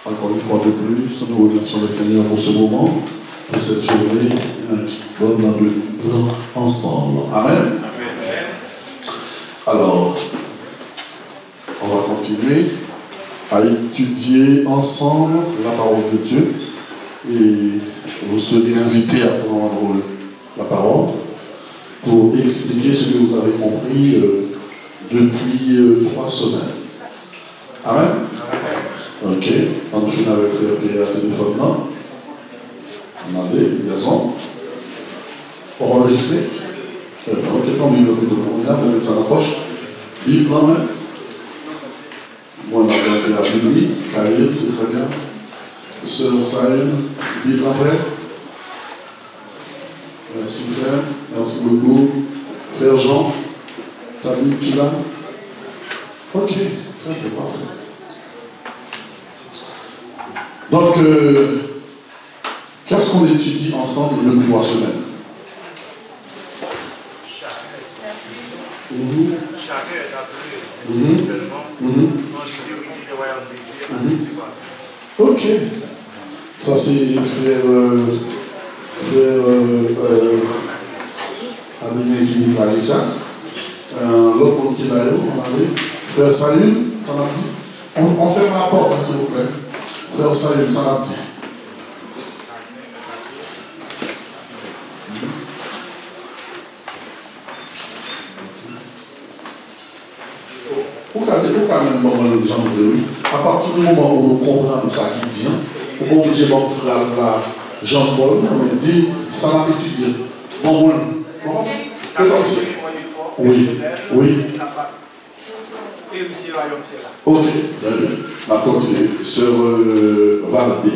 Encore une fois de plus, nous remercions le Seigneur pour ce moment, pour cette journée qui donne de vivre ensemble. Amen. Alors, on va continuer à étudier ensemble la parole de Dieu et vous serez invités à prendre la parole pour expliquer ce que vous avez compris depuis 3 semaines. Amen. Ok, on finit avec frère Pierre à téléphone là. Demandez, garçon. Pour enregistrer. Ok, quand Bible de on a mettre ça dans la poche. Bible là même. Moi, on a fait la Bible. Khalil, c'est très bien. Sœur Saïd, Bible après. Merci frère. Merci beaucoup. Frère Jean, ta Bible, tu l'as? Ok, très bien, parfait. Donc, qu'est-ce qu'on étudie ensemble depuis 3 semaines? Chacun est appelé individuellement dans le royaume de Dieu. Ok. Ça, c'est frère Adrien qui dit ça. L'autre monde qui l'a eu, on avait. Frère Salut, ça m'a dit. On ferme la porte, s'il vous plaît. Frère Salut, ça m'a dit. Pourquoi même les gens veulent, à partir du moment où on comprend ça qu'il dit, on peut dire une phrase là, Jean-Paul, mais dit, ça m'a étudié. Bon, oui, oui. Ok, très bien. On va continuer. Sœur Valdé.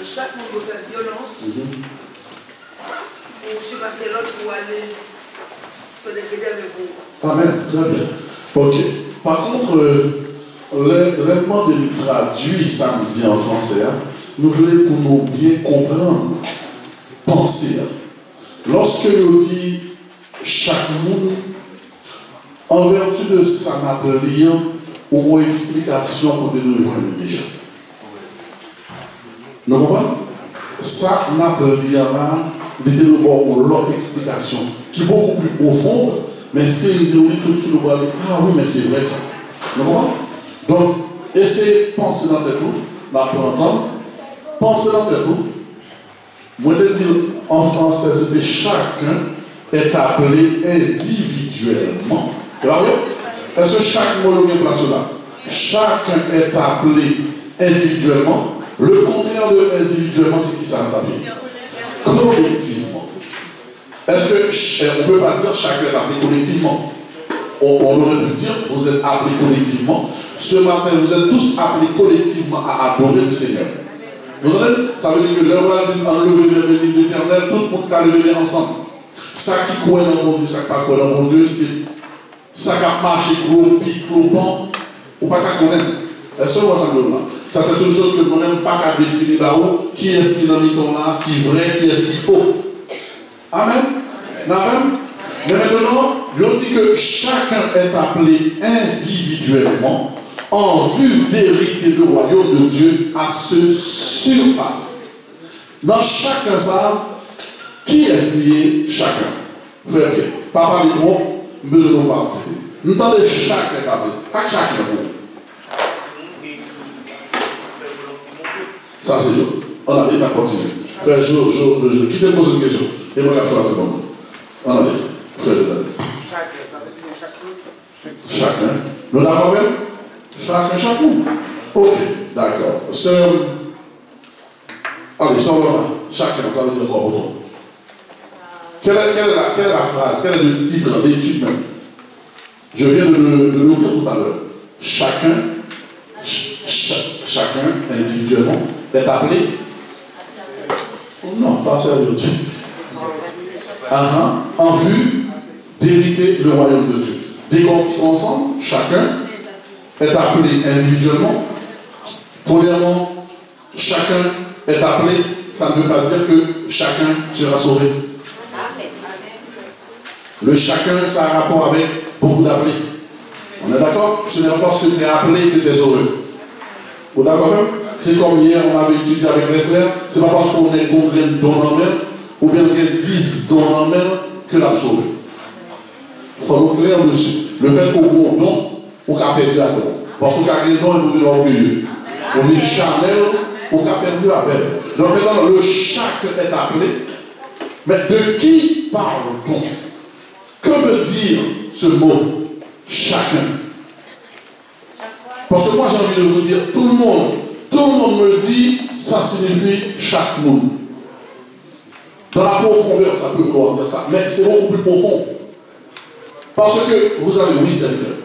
Chaque monde veut faire violence pour surpasser l'autre pour aller peut-être réserver pour. Amen, très bien. Ok. Par contre, l'élément de traduit samedi en français, nous voulons pour nous bien comprendre, penser. Lorsque nous dit chaque monde, en vertu de ça, nous avons une explication pour nous joindre déjà. Nous comprenez? Ça, nous avons l'autre explication qui est beaucoup plus profonde, mais c'est une théorie tout de suite, nous allons dire, ah oui, mais c'est vrai ça. Vous comprenez? Donc, essayez de penser dans tête, la entendre, pensez dans tête. Moi, je dis en français, c'était chacun est appelé individuellement. Est-ce que chaque mot est place là? Chacun est appelé individuellement. Le contraire de individuellement, c'est qui ça n'a pas bien? Collectivement. Est-ce que on ne peut pas dire chacun est appelé collectivement? On aurait pu dire vous êtes appelés collectivement. Ce matin, vous êtes tous appelés collectivement à adorer le Seigneur. Vous savez, ça veut dire que le roi dit enlever les bénis de l'Éternel, tout le monde va lever ensemble. Ça qui croit dans mon Dieu, ça qui ne croit pas dans mon Dieu, c'est ça qui a marché, clopant, ou pas qu'à connaître. Est-ce que vous avez ça, c'est une chose que nous-mêmes pas qu'à définir là-haut. Qui est-ce qui est dans le là, qui est vrai, qui est-ce qu'il faut. Amen. Amen. Mais maintenant, on dit que chacun est appelé individuellement en vue d'hériter le royaume de Dieu à se surpasser. Dans chacun ça, qui est lié chacun? Frère Pierre, papa dit bon, nous devons participer. Nous devons chacun est appelé. Pas chacun. Ça c'est sûr. On a dit pas continuer. Frère, qui te pose une question? Et moi, la choisir pour moi. On a dit. Chacun. Nous l'avons fait? Chacun. Ok, d'accord. Sœur. Allez, sors là. Chacun, ça veut dire quoi pour toi? Quelle est la phrase? Quel est le titre de l'étude même? Je viens de le dire tout à l'heure. Chacun individuellement est appelé? Non, pas servir Dieu. En vue d'hériter le royaume de Dieu. Décortiquons ensemble, chacun est appelé individuellement. Premièrement, chacun est appelé, ça ne veut pas dire que chacun sera sauvé. Le chacun, ça a un rapport avec beaucoup d'appelés. On est d'accord? Ce n'est pas parce que tu es appelé que tu es heureux. Vous d'accord même? C'est comme hier, on avait étudié avec les frères, c'est pas parce qu'on est qu'on gagne don en mer, ou bien qu'on gagne 10 dons en mer, que l'a sauvé. Il faut nous clair dessus. Le fait qu'on bon don, on a perdu à don. Parce qu'on a gagné don, on est orgueilleux. On est charnel, on a perdu avec. Donc maintenant, le chacun est appelé. Mais de qui parle-t-on? Que veut dire ce mot chacun? Parce que moi j'ai envie de vous dire, tout le monde me dit, ça signifie chaque monde. Dans la profondeur, ça peut vouloir dire ça, mais c'est beaucoup plus profond. Parce que vous avez, oui, c'est vrai.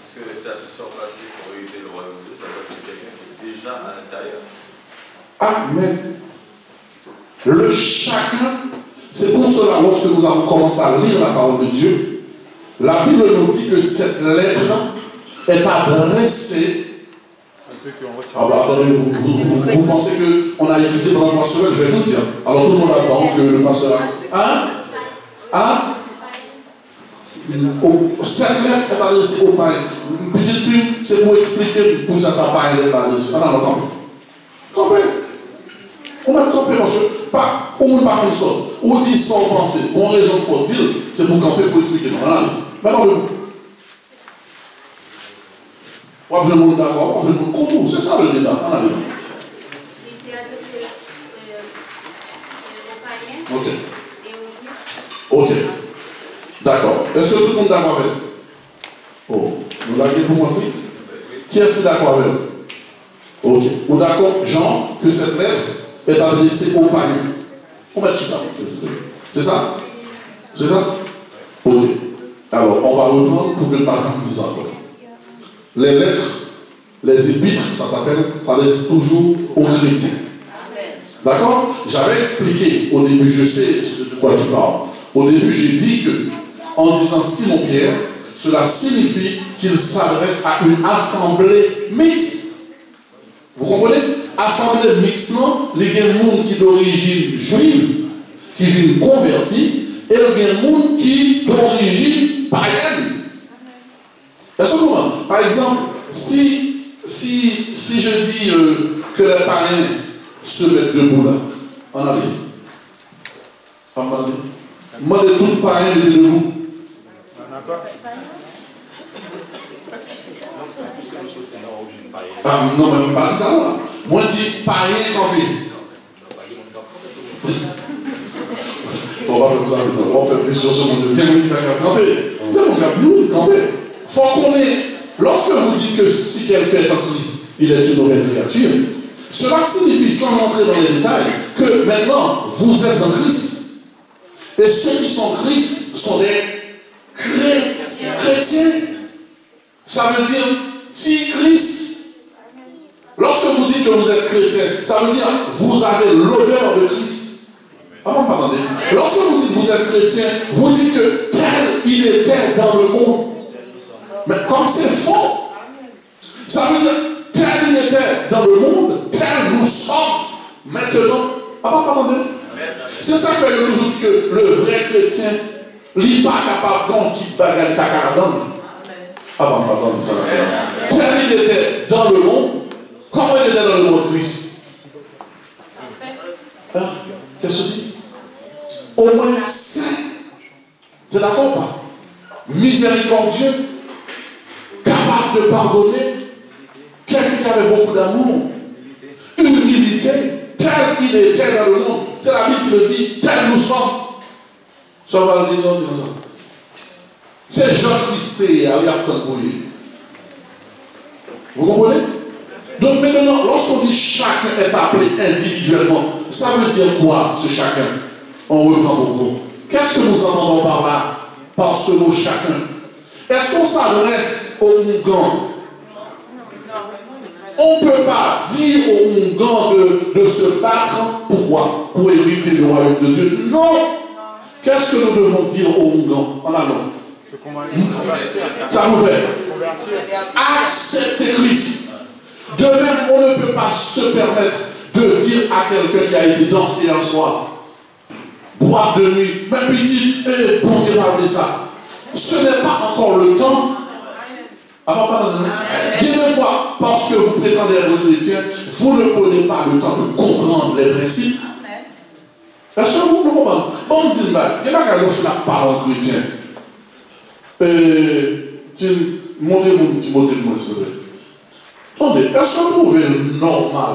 Est-ce que ça se sort passé pour éviter le royaume de Dieu, ça doit être quelqu'un qui est déjà à l'intérieur. Amen. Le chacun, c'est pour cela, lorsque nous avons commencé à lire la parole de Dieu, la Bible nous dit que cette lettre est adressée. Ah bah attendez, vous pensez qu'on a étudié pendant 3 semaines, je vais tout dire. Alors tout le monde attend que le pasteur. Cette lettre est adressée aux païens. Une petite film, c'est pour expliquer pour ça païen est adressée. Ah non, non, comprenez. On va camper parce que pas on ne pas comme ça. On dit sans penser. Bon raison pour dire, c'est pour camper pour expliquer. Non, non, maintenant le on va le monde d'accord, on va le monde contour. C'est ça le débat. On a le Il était adressé aux païens ok. et aux juifs. Ok. D'accord. Est-ce que tout le monde est d'accord avec? Oh, nous l'avons dit pour moi. Qui est-ce d'accord avec? Ok. Ou d'accord, Jean, que cette lettre est adressée aux païens. On va chier. C'est ça? C'est ça? Ok. Alors, on va reprendre pour que le parent dise encore. Les lettres, les épîtres, ça laisse toujours aux chrétiens. D'accord? J'avais expliqué au début, je sais de quoi tu parles. Au début, j'ai dit que, en disant Simon-Pierre, cela signifie qu'il s'adresse à une assemblée mixte. Vous comprenez? Assemblée mixte, non? Il y a des gens qui d'origine juive, qui viennent convertis, et il y a des gens qui d'origine païenne. Est-ce que vous comprenez? Par exemple, si je dis que les païens se mettent debout là, en allée. Moi, de tout païen était debout. Ah, non, même pas ça là. Moi, je dis païen campé. Il ne faut pas faire ça. On fait plus sur ce monde. Bien oui, camper. Il faut qu'on ait. Lorsque vous dites que si quelqu'un est en Christ, il est une nouvelle créature, cela signifie, sans entrer dans les détails, que maintenant, vous êtes en Christ. Et ceux qui sont en Christ sont des chrétiens. Ça veut dire, si Christ, lorsque vous dites que vous êtes chrétien, ça veut dire, vous avez l'odeur de Christ. Ah bon, attendez. Lorsque vous dites que vous êtes chrétien, vous dites que tel il était dans le monde. Mais comme c'est faux, ça veut dire tel il était dans le monde, tel nous sommes maintenant. Ah bon, attendez. C'est ça que je toujours dis que le vrai chrétien n'est pas capable donc qu'il bagaille ta caradone. Ah bon, pardon, ça va. Tel il était dans le monde, comment il était dans le monde Christ? Hein? Qu'est-ce que tu dis? Au moins saint. Tu es d'accord pas? Miséricordieux, capable de pardonner, quelqu'un qui avait beaucoup d'amour, humilité, tel il était dans le monde. C'est la Bible qui le dit, tel nous sommes. Ça va le dire, c'est Jean-Christ et Ariapton pour lui. Vous comprenez? Donc maintenant, lorsqu'on dit chacun est appelé individuellement, ça veut dire quoi ce chacun? On reprend pour vous. Qu'est-ce que nous entendons par là? Par ce mot chacun. Est-ce qu'on s'adresse aux Mougans? On ne peut pas dire aux Mougans de se battre. Pourquoi? Pour éviter le royaume de Dieu. Non! Qu'est-ce que nous devons dire aux Mougans en allant? Ça vous fait accepter Christ. De même, on ne peut pas se permettre de dire à quelqu'un qui a été dansé un soir, boire de nuit, même petit, bon Dieu m'a appelé ça. Ce n'est pas encore le temps. Bien des fois, parce que vous prétendez être chrétien, vous ne prenez pas le temps de comprendre les principes. Est-ce que vous comprenez? Bon, on dit, il n'y a pas qu'à parole chrétien. Montez mon petit mot de moi, s'il vous plaît. Attendez, est-ce que vous trouvez normal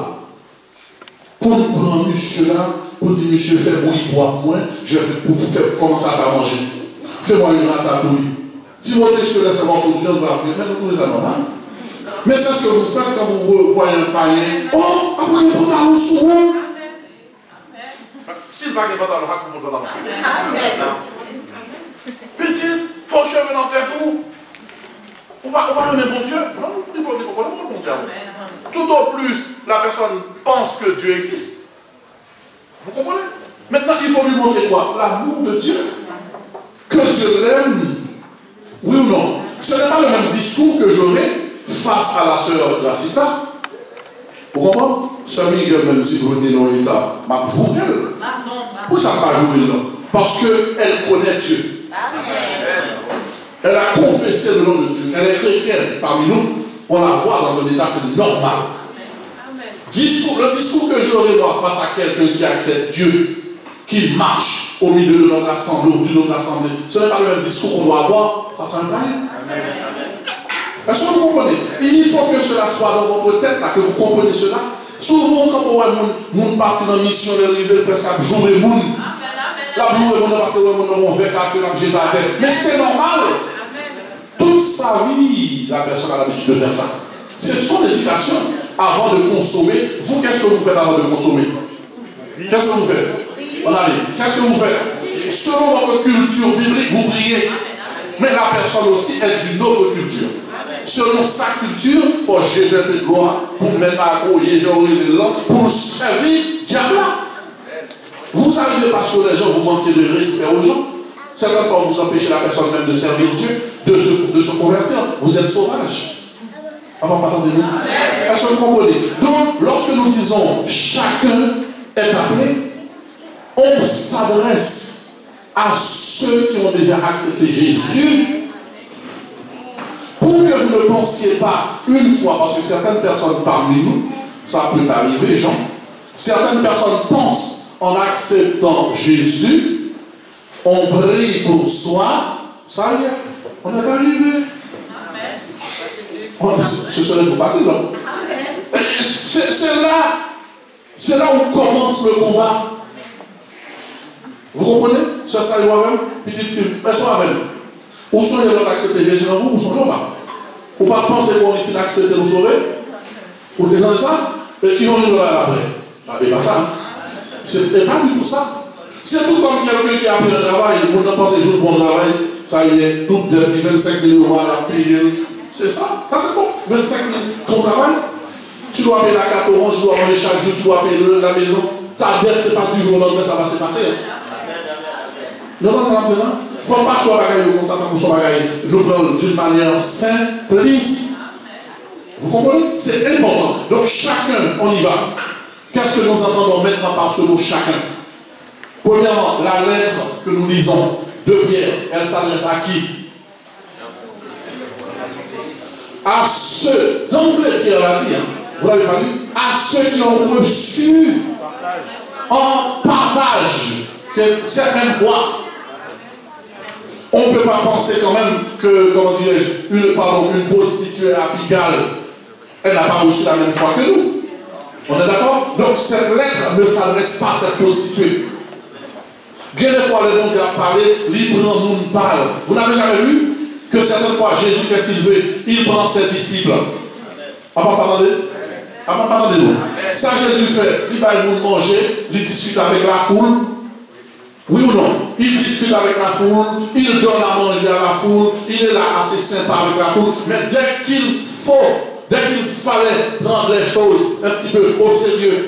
pour nous prendre monsieur là, pour dire monsieur, fais bouillir boire moins, je vais faire commencer à faire manger. Fais-moi une ratatouille. Timothée, je te laisse avoir son client de la vie, mais nous trouvons ça normal. Mais c'est ce que vous faites quand vous voyez un païen. Oh, après un pantalon sous vous. S'il va qu'il pantalon, pas comme pantalon. Petit, faut cheveux dans tes coups. On va donner bon Dieu. Non, il faut dire bon Dieu. Tout au plus, la personne pense que Dieu existe. Vous comprenez? Maintenant, il faut lui montrer quoi? L'amour de Dieu. Que Dieu l'aime. Oui ou non? Ce n'est pas le même discours que j'aurai face à la sœur Gracita. Vous comprenez? Sœur Miguel, même si vous venez dans l'état, ma joue elle. Pourquoi ça ne va pas jouer là? Parce qu'elle connaît Dieu. Elle a confessé le nom de Dieu. Elle est chrétienne parmi nous. On la voit dans un état, c'est normal. Le discours que j'aurai face à quelqu'un qui accepte Dieu, qui marche au milieu de notre assemblée ou d'une autre assemblée, ce n'est pas le même discours qu'on doit avoir face à un païen. Est-ce que vous comprenez? Il faut que cela soit dans votre tête, là, que vous compreniez cela. Souvent, quand on voit moun parti dans la mission, de river presque à jour et moun. La jour et moun, parce que on fait café, on jette la tête. Mais c'est normal. Toute sa vie, la personne a l'habitude de faire ça. C'est son éducation. Avant de consommer, vous, qu'est-ce que vous faites avant de consommer? Qu'est-ce que vous faites? On arrive. Qu'est-ce que vous faites? Selon votre culture biblique, vous priez. Mais la personne aussi est d'une autre culture. Selon sa culture, il faut jeter un peu de gloire pour mettre à gauiller, pour servir diable. Vous n'arrivez pas sur les gens, vous manquez de respect aux gens. Certaines fois, vous empêchez la personne même de servir Dieu, de se convertir. Vous êtes sauvage. Avant parlant de nous. Est-ce que vous comprenez? Donc, lorsque nous disons chacun est appelé, on s'adresse à ceux qui ont déjà accepté Jésus. Pour que vous ne pensiez pas une fois, parce que certaines personnes parmi nous, ça peut arriver, Jean, certaines personnes pensent en acceptant Jésus, on brille pour soi, ça y est, on est arrivé. Ce serait plus facile, non? C'est là où commence le combat. Vous comprenez? Ça y est, moi-même, petite fille, moi-même. Où sont les gens qui acceptent Jésus dans vous? Où sont les gens? Ou pas penser qu'on est accepté nous sauver? Ou des gens ça? Et qui vont nous voir après? C'est pas ça. C'est pas du tout ça. C'est tout comme quelqu'un qui a pris un travail, on a pensé jour bon travail, ça y est, tout depuis 25 000 euros à la payer. C'est ça, ça c'est bon. 25 000, ton travail, tu dois payer la carte orange, tu dois manger chaque jour, tu dois payer la maison. Ta dette, c'est pas du jour au lendemain, ça va se passer. Non, non, non, non. Il ne faut pas qu'on bagaille comme ça, pour son bagaille. Nous prenons d'une manière simpliste. Vous comprenez? C'est important. Donc chacun, on y va. Qu'est-ce que nous entendons maintenant par ce mot chacun? Premièrement, la lettre que nous lisons de Pierre, elle s'adresse à qui? À ceux, d'emblée Pierre l'a dit, vous l'avez pas lu? À ceux qui ont reçu en partage cette même foi. On ne peut pas penser quand même que, comment dirais-je, une prostituée à Pigalle, elle n'a pas reçu la même foi que nous. On est d'accord? Donc cette lettre ne s'adresse pas à cette prostituée. Bien des fois, le bon Dieu a parlé, il prend mon parle. Vous n'avez jamais vu que certaines fois, Jésus, qu'est-ce qu'il fait? Il prend ses disciples. Attendez-nous. Ça, Jésus fait, il va manger, il discute avec la foule. Oui ou non? Il discute avec la foule, il donne à manger à la foule, il est là assez sympa avec la foule, mais dès qu'il fallait prendre les choses un petit peu au sérieux,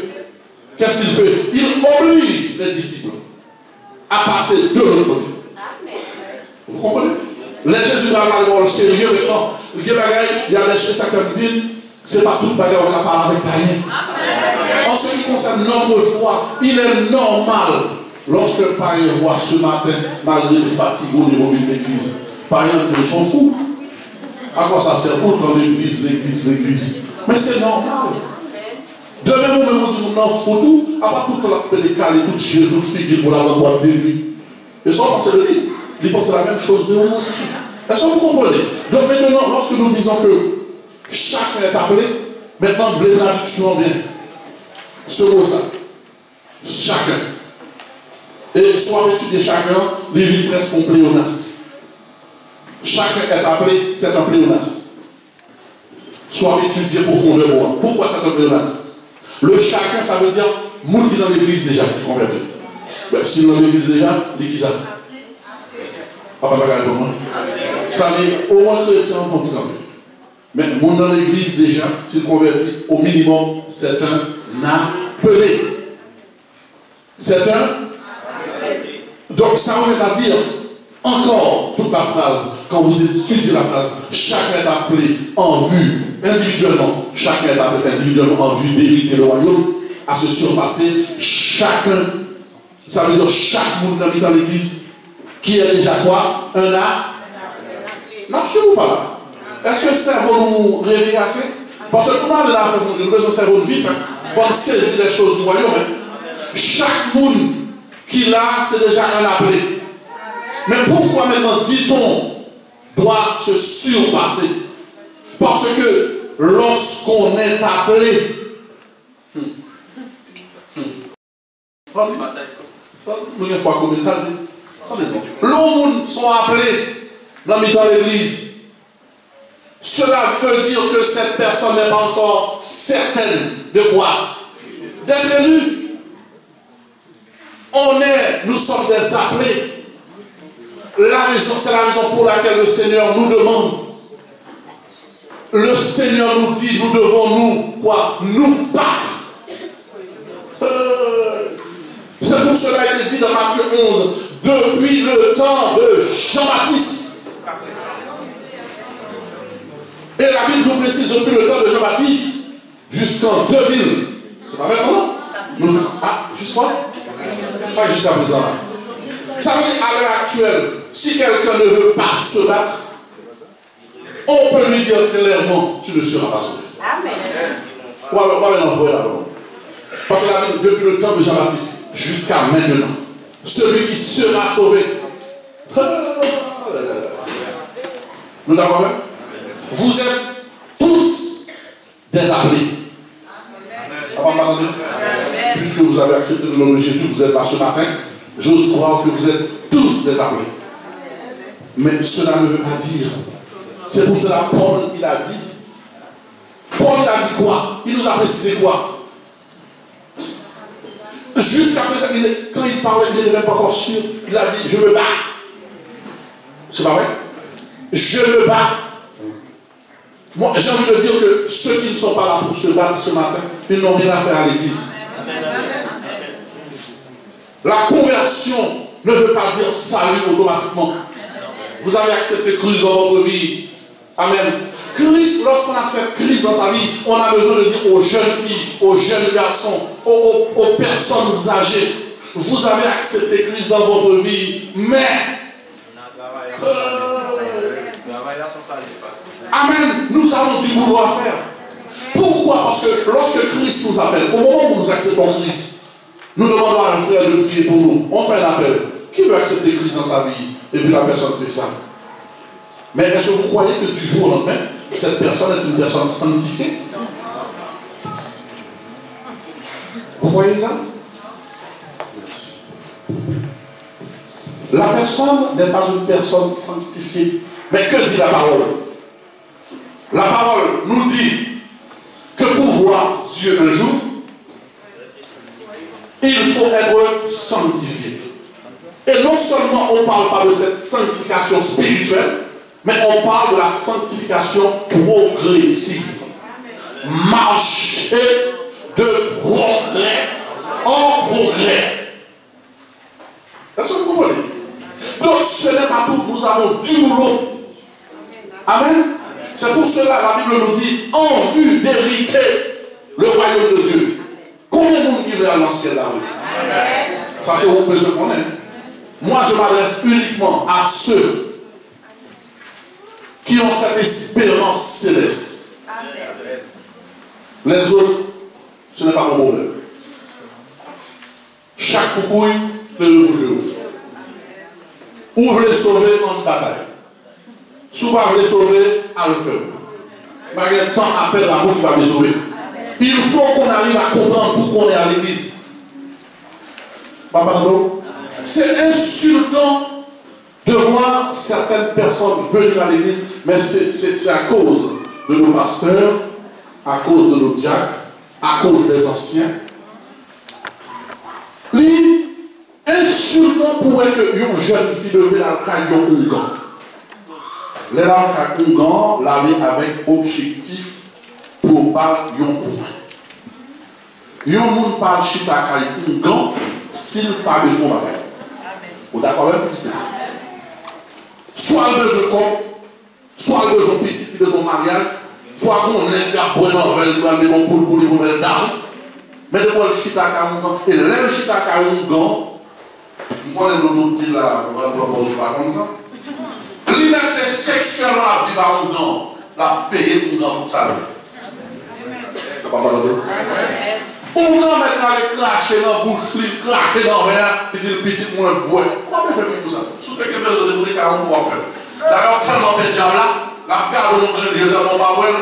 qu'est-ce qu'il fait? Il oblige les disciples à passer de l'autre côté. Vous comprenez? Les Jésus va parler au sérieux maintenant. Il y a des choses qui me disent, c'est pas tout bagarre qu'on a parlé avec Païen. En ce qui concerne notre foi, il est normal. Lorsque Païen voit ce matin, malgré le fatigue au niveau de l'église, Païen dit, ils sont fous. À quoi ça sert? Autant l'église. Mais c'est normal. Demain, nous-mêmes, on dit, nous n'en faut tout. À part tout le décalé, toute chère, toute figure pour la boîte de nuit. Et ça, on pense de lui. Il pense la même chose de nous aussi. Est-ce que vous comprenez? Donc maintenant, lorsque nous disons que chacun est appelé, maintenant, les traductions viennent. Ce mot ça. Chacun. Et soit étudier chacun, les vies presque en pléonasme. Chacun est appelé, c'est un pléonasme. Soit étudié profondément. Pourquoi c'est un pléonasme? Le chacun, ça veut dire monde qui est dans l'église déjà, qui convertit. Ben, si dans l'église déjà, il qui ça? Papa, regarde moi. Ça veut dire au moins chrétien en continent. Mais monde dans l'église déjà, s'il convertit, au minimum, c'est un appelé. C'est un. Donc ça veut dire encore toute la phrase, quand vous étudiez la phrase, chacun est appelé en vue individuellement, chacun est appelé individuellement en vue d'hériter le royaume, à se surpasser. Chacun, ça veut dire chaque monde dans l'église qui est déjà quoi? Un âme. N'absolument pas là. Est-ce que le cerveau nous réveille assez? Parce que comment on a fait pour nous besoin de cerveau de vif, il faut saisir les choses du royaume. Chaque monde qui l'a, c'est déjà un appelé. Mais pourquoi maintenant dit-on doit se surpasser? Parce que lorsqu'on est appelé, l'homme sont appelés dans l'église. Cela veut dire que cette personne n'est pas encore certaine de quoi? D'être élue. Nous sommes des appelés. C'est la raison pour laquelle le Seigneur nous demande. Le Seigneur nous dit, nous devons nous battre. C'est pour cela qu'il est dit dans Matthieu 11, depuis le temps de Jean-Baptiste. Et la Bible nous précise depuis le temps de Jean-Baptiste jusqu'en 2000. C'est pas maintenant? Jusqu'à pas jusqu'à présent. Ça veut dire à l'heure actuelle, si quelqu'un ne veut pas se battre, on peut lui dire clairement, tu ne seras pas sauvé. Amen. Parce que la Bible, depuis le temps de Jean-Baptiste jusqu'à maintenant, celui qui sera sauvé. Nous d'accord? Vous êtes tous des appelés. Puisque vous avez accepté le nom de Jésus, vous êtes là ce matin, j'ose croire que vous êtes tous des appelés. Mais cela ne veut pas dire. C'est pour cela Paul, il a dit. Paul, il a dit quoi? Il nous a précisé quoi? Jusqu'à présent, quand il parlait, il n'était même pas encore sûr. Il a dit, je me bats. C'est pas vrai? Je me bats. Moi, j'ai envie de dire que ceux qui ne sont pas là pour se battre ce matin, ils n'ont rien à faire à l'église. La conversion ne veut pas dire salut automatiquement. Vous avez accepté Christ dans votre vie. Amen. Christ, lorsqu'on accepte Christ dans sa vie, on a besoin de dire aux jeunes filles, aux jeunes garçons, aux personnes âgées, vous avez accepté Christ dans votre vie, mais amen, nous avons du boulot à faire. Pourquoi? Parce que lorsque Christ nous appelle, au moment où nous acceptons Christ, nous demandons à un frère de prier pour nous. On fait un appel. Qui veut accepter Christ dans sa vie? Et puis la personne fait ça. Mais est-ce que vous croyez que du jour au lendemain, cette personne est une personne sanctifiée? Vous voyez ça? La personne n'est pas une personne sanctifiée. Mais que dit la parole? La parole nous dit que pour voir Dieu un jour, il faut être sanctifié. Et non seulement on ne parle pas de cette sanctification spirituelle, mais on parle de la sanctification progressive. Marcher de progrès en progrès. Est-ce que vous comprenez? Donc ce n'est pas tout, nous avons du boulot. Amen. C'est pour cela la Bible nous dit en vue d'hériter le royaume de Dieu. Combien de monde irait à l'ancien là? Ça c'est au besoin qu'on est. Moi je m'adresse uniquement à ceux qui ont cette espérance céleste. Amen. Les autres, ce n'est pas mon problème. Chaque coucouille, le boulot. Ou vous les sauver en bataille. Souvent vous les sauver à le faire. Malgré le temps, appelle l'amour qui va les sauver. Il faut qu'on arrive à comprendre pourquoi on est à l'église. Papa, c'est insultant de voir certaines personnes venir à l'église, mais c'est à cause de nos pasteurs, à cause de nos diacres, à cause des anciens. Lui, insultant pourrait que une jeune fille devait dans le caillon Ungan. Les Ungan l'aller avec objectif pour parler d'un point. Yon moun parle chita caillon Ungan s'il pas besoin de bagage. Vous d'accord avec moi? Soit le besoin corps, soit le besoin petit, le besoin mariage, soit on est d'abord dans le bon pour les nouvelles dames. Mais de quoi le chita caillon et le chita caillon on connaît l'autre qui là, on va proposer pas comme ça. Liberté sexuellement la vie par un gant, la payer pour un pour ça. On va mettre à les cracher dans la bouche, les cracher dans le verre, et dire le petit moins bois. Pourquoi on fait tout ça? Surtout que besoin de vous dire qu'on va faire. D'ailleurs, tellement de diable là, la garde de notre Dieu, on va voir.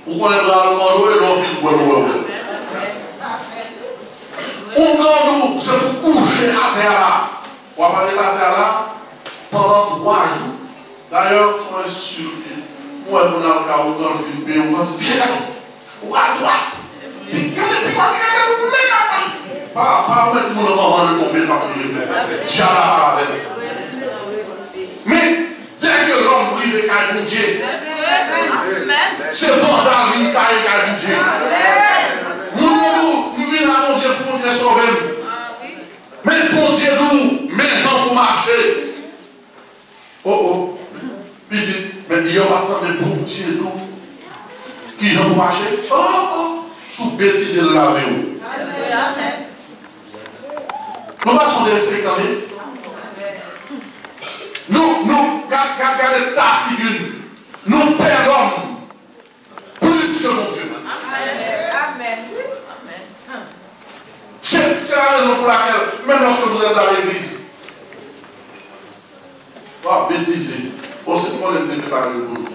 Vous connaissez le monde, et l'on vit boire. On garde, c'est pour coucher à terre là. On va parler à terre là pendant 3 jours. D'ailleurs, soyez sûr que moi, on a le cas où on a le film, on va dire, ou à droite. Et quand il y a pas mettre mon moment de tomber par le Dieu la parole. Mais dès que l'homme privé caille Dieu, c'est vendant une caille Dieu. Nous venons à mon Dieu pour Dieu sauver. Mais pour Dieu nous, maintenant pour marcher. Oh, petit, mais il y a pas de bon Dieu nous qui vont marcher. Oh, sous bêtise de la vie. Nous ne sommes pas respectés. Nous, regardez ta figure. Nous perdons plus que mon Dieu. Amen. C'est la raison pour laquelle, même lorsque vous êtes à l'église, bêtise, on sait comment on est préparé pour nous.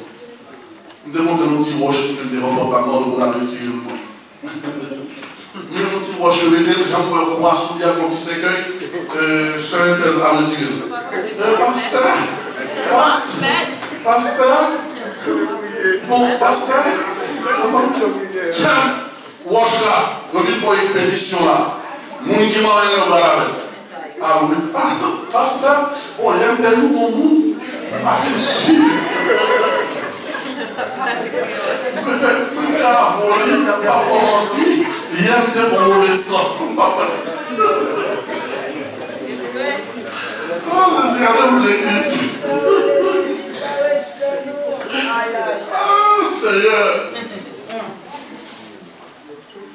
Nous demandons que nous petits roches, nous devons comportement de mon appétit. Nous avons petit roche, j'en crois sous dire qu'on dit que c'est un tel à retirer. Pasteur, bon, pasteur, ça, roche là, le but pour l'expédition là, mon qui m'a envoyé le bras avec. Ah oui, pasteur, on aime des loups au bout. Ah, je suis. La folie, pas pour mentir, il aime des bons mauvais sang. Oh, c'est regardez-vous l'église. Oh, Seigneur.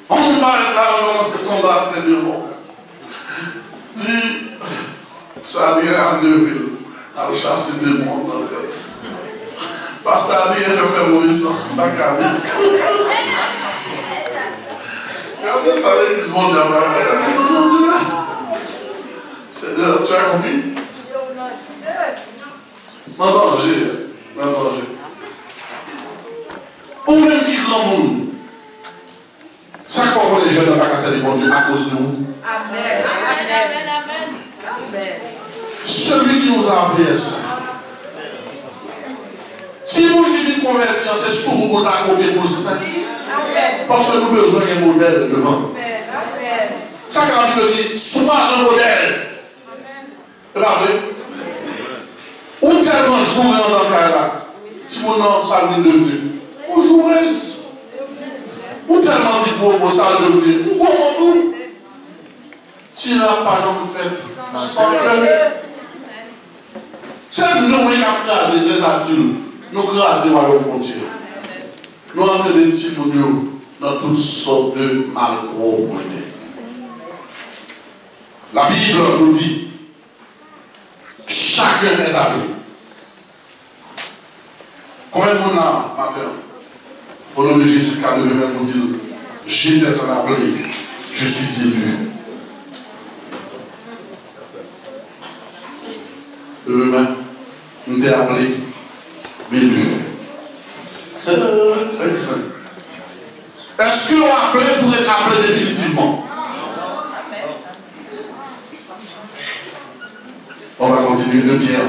On va commencer à combattre les démons. Dis, ça a dit à Neuville, à chasser des démons dans le cœur. Parce que ça a dit, je vais mourir sans la garder. Regardez par l'église mondiale, l'église mondiale. Seigneur, tu as compris? Non, danger. Ou même qui grand monde. Chaque fois qu'on est jeune, on n'a pas cassé les bons Dieu à cause de nous. Amen. Celui qui nous a appelés ça. Si vous vivez convertir, c'est sur vous pour l'accomplir pour le saint. Parce que nous avons besoin d'un modèle devant. Chaque année, il dit, sois un modèle. C'est pas vrai? Ou tellement jouer dans le cas là. Si mon nom, ça vient devenu. Ou joueuse. Ou tellement dit pour ça devenu. Pourquoi on tout? Tu n'as pas non fait sans cœur. C'est nous qui avons crasé des adultes. Nous crasons le Dieu. Nous avons fait des petits nous dans toutes sortes de malpropreté. La Bible nous dit chacun est appelé. Combien de monde là, matin, au nom de Jésus, car le même pour dire, j'étais un appelé, je suis élu. Le même, on est appelé, élu. Est-ce qu'on a appelé pour être appelé définitivement? On va continuer de Pierre.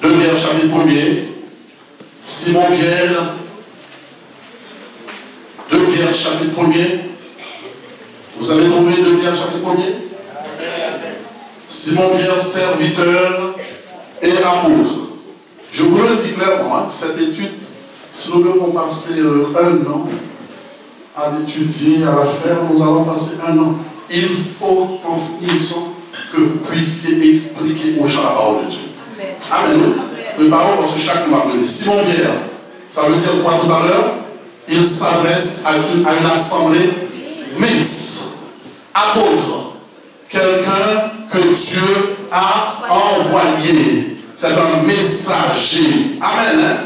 De Pierre, chapitre 1er. Simon Pierre. De Pierre, chapitre 1er. Vous avez trouvé de Pierre, chapitre 1er? Simon Pierre, serviteur et apôtre. Je vous le dis clairement, cette étude, si nous devons passer un an à l'étudier, à la faire, nous allons passer un an. Il faut en finissant que vous puissiez expliquer aux gens la parole de Dieu. Amen. Préparons parce que chacun m'a appelé. Simon Pierre, ça veut dire quoi tout à l'heure? Il s'adresse à une assemblée mixte. Apôtre, quelqu'un que Dieu a envoyé. C'est un messager. Amen. Hein?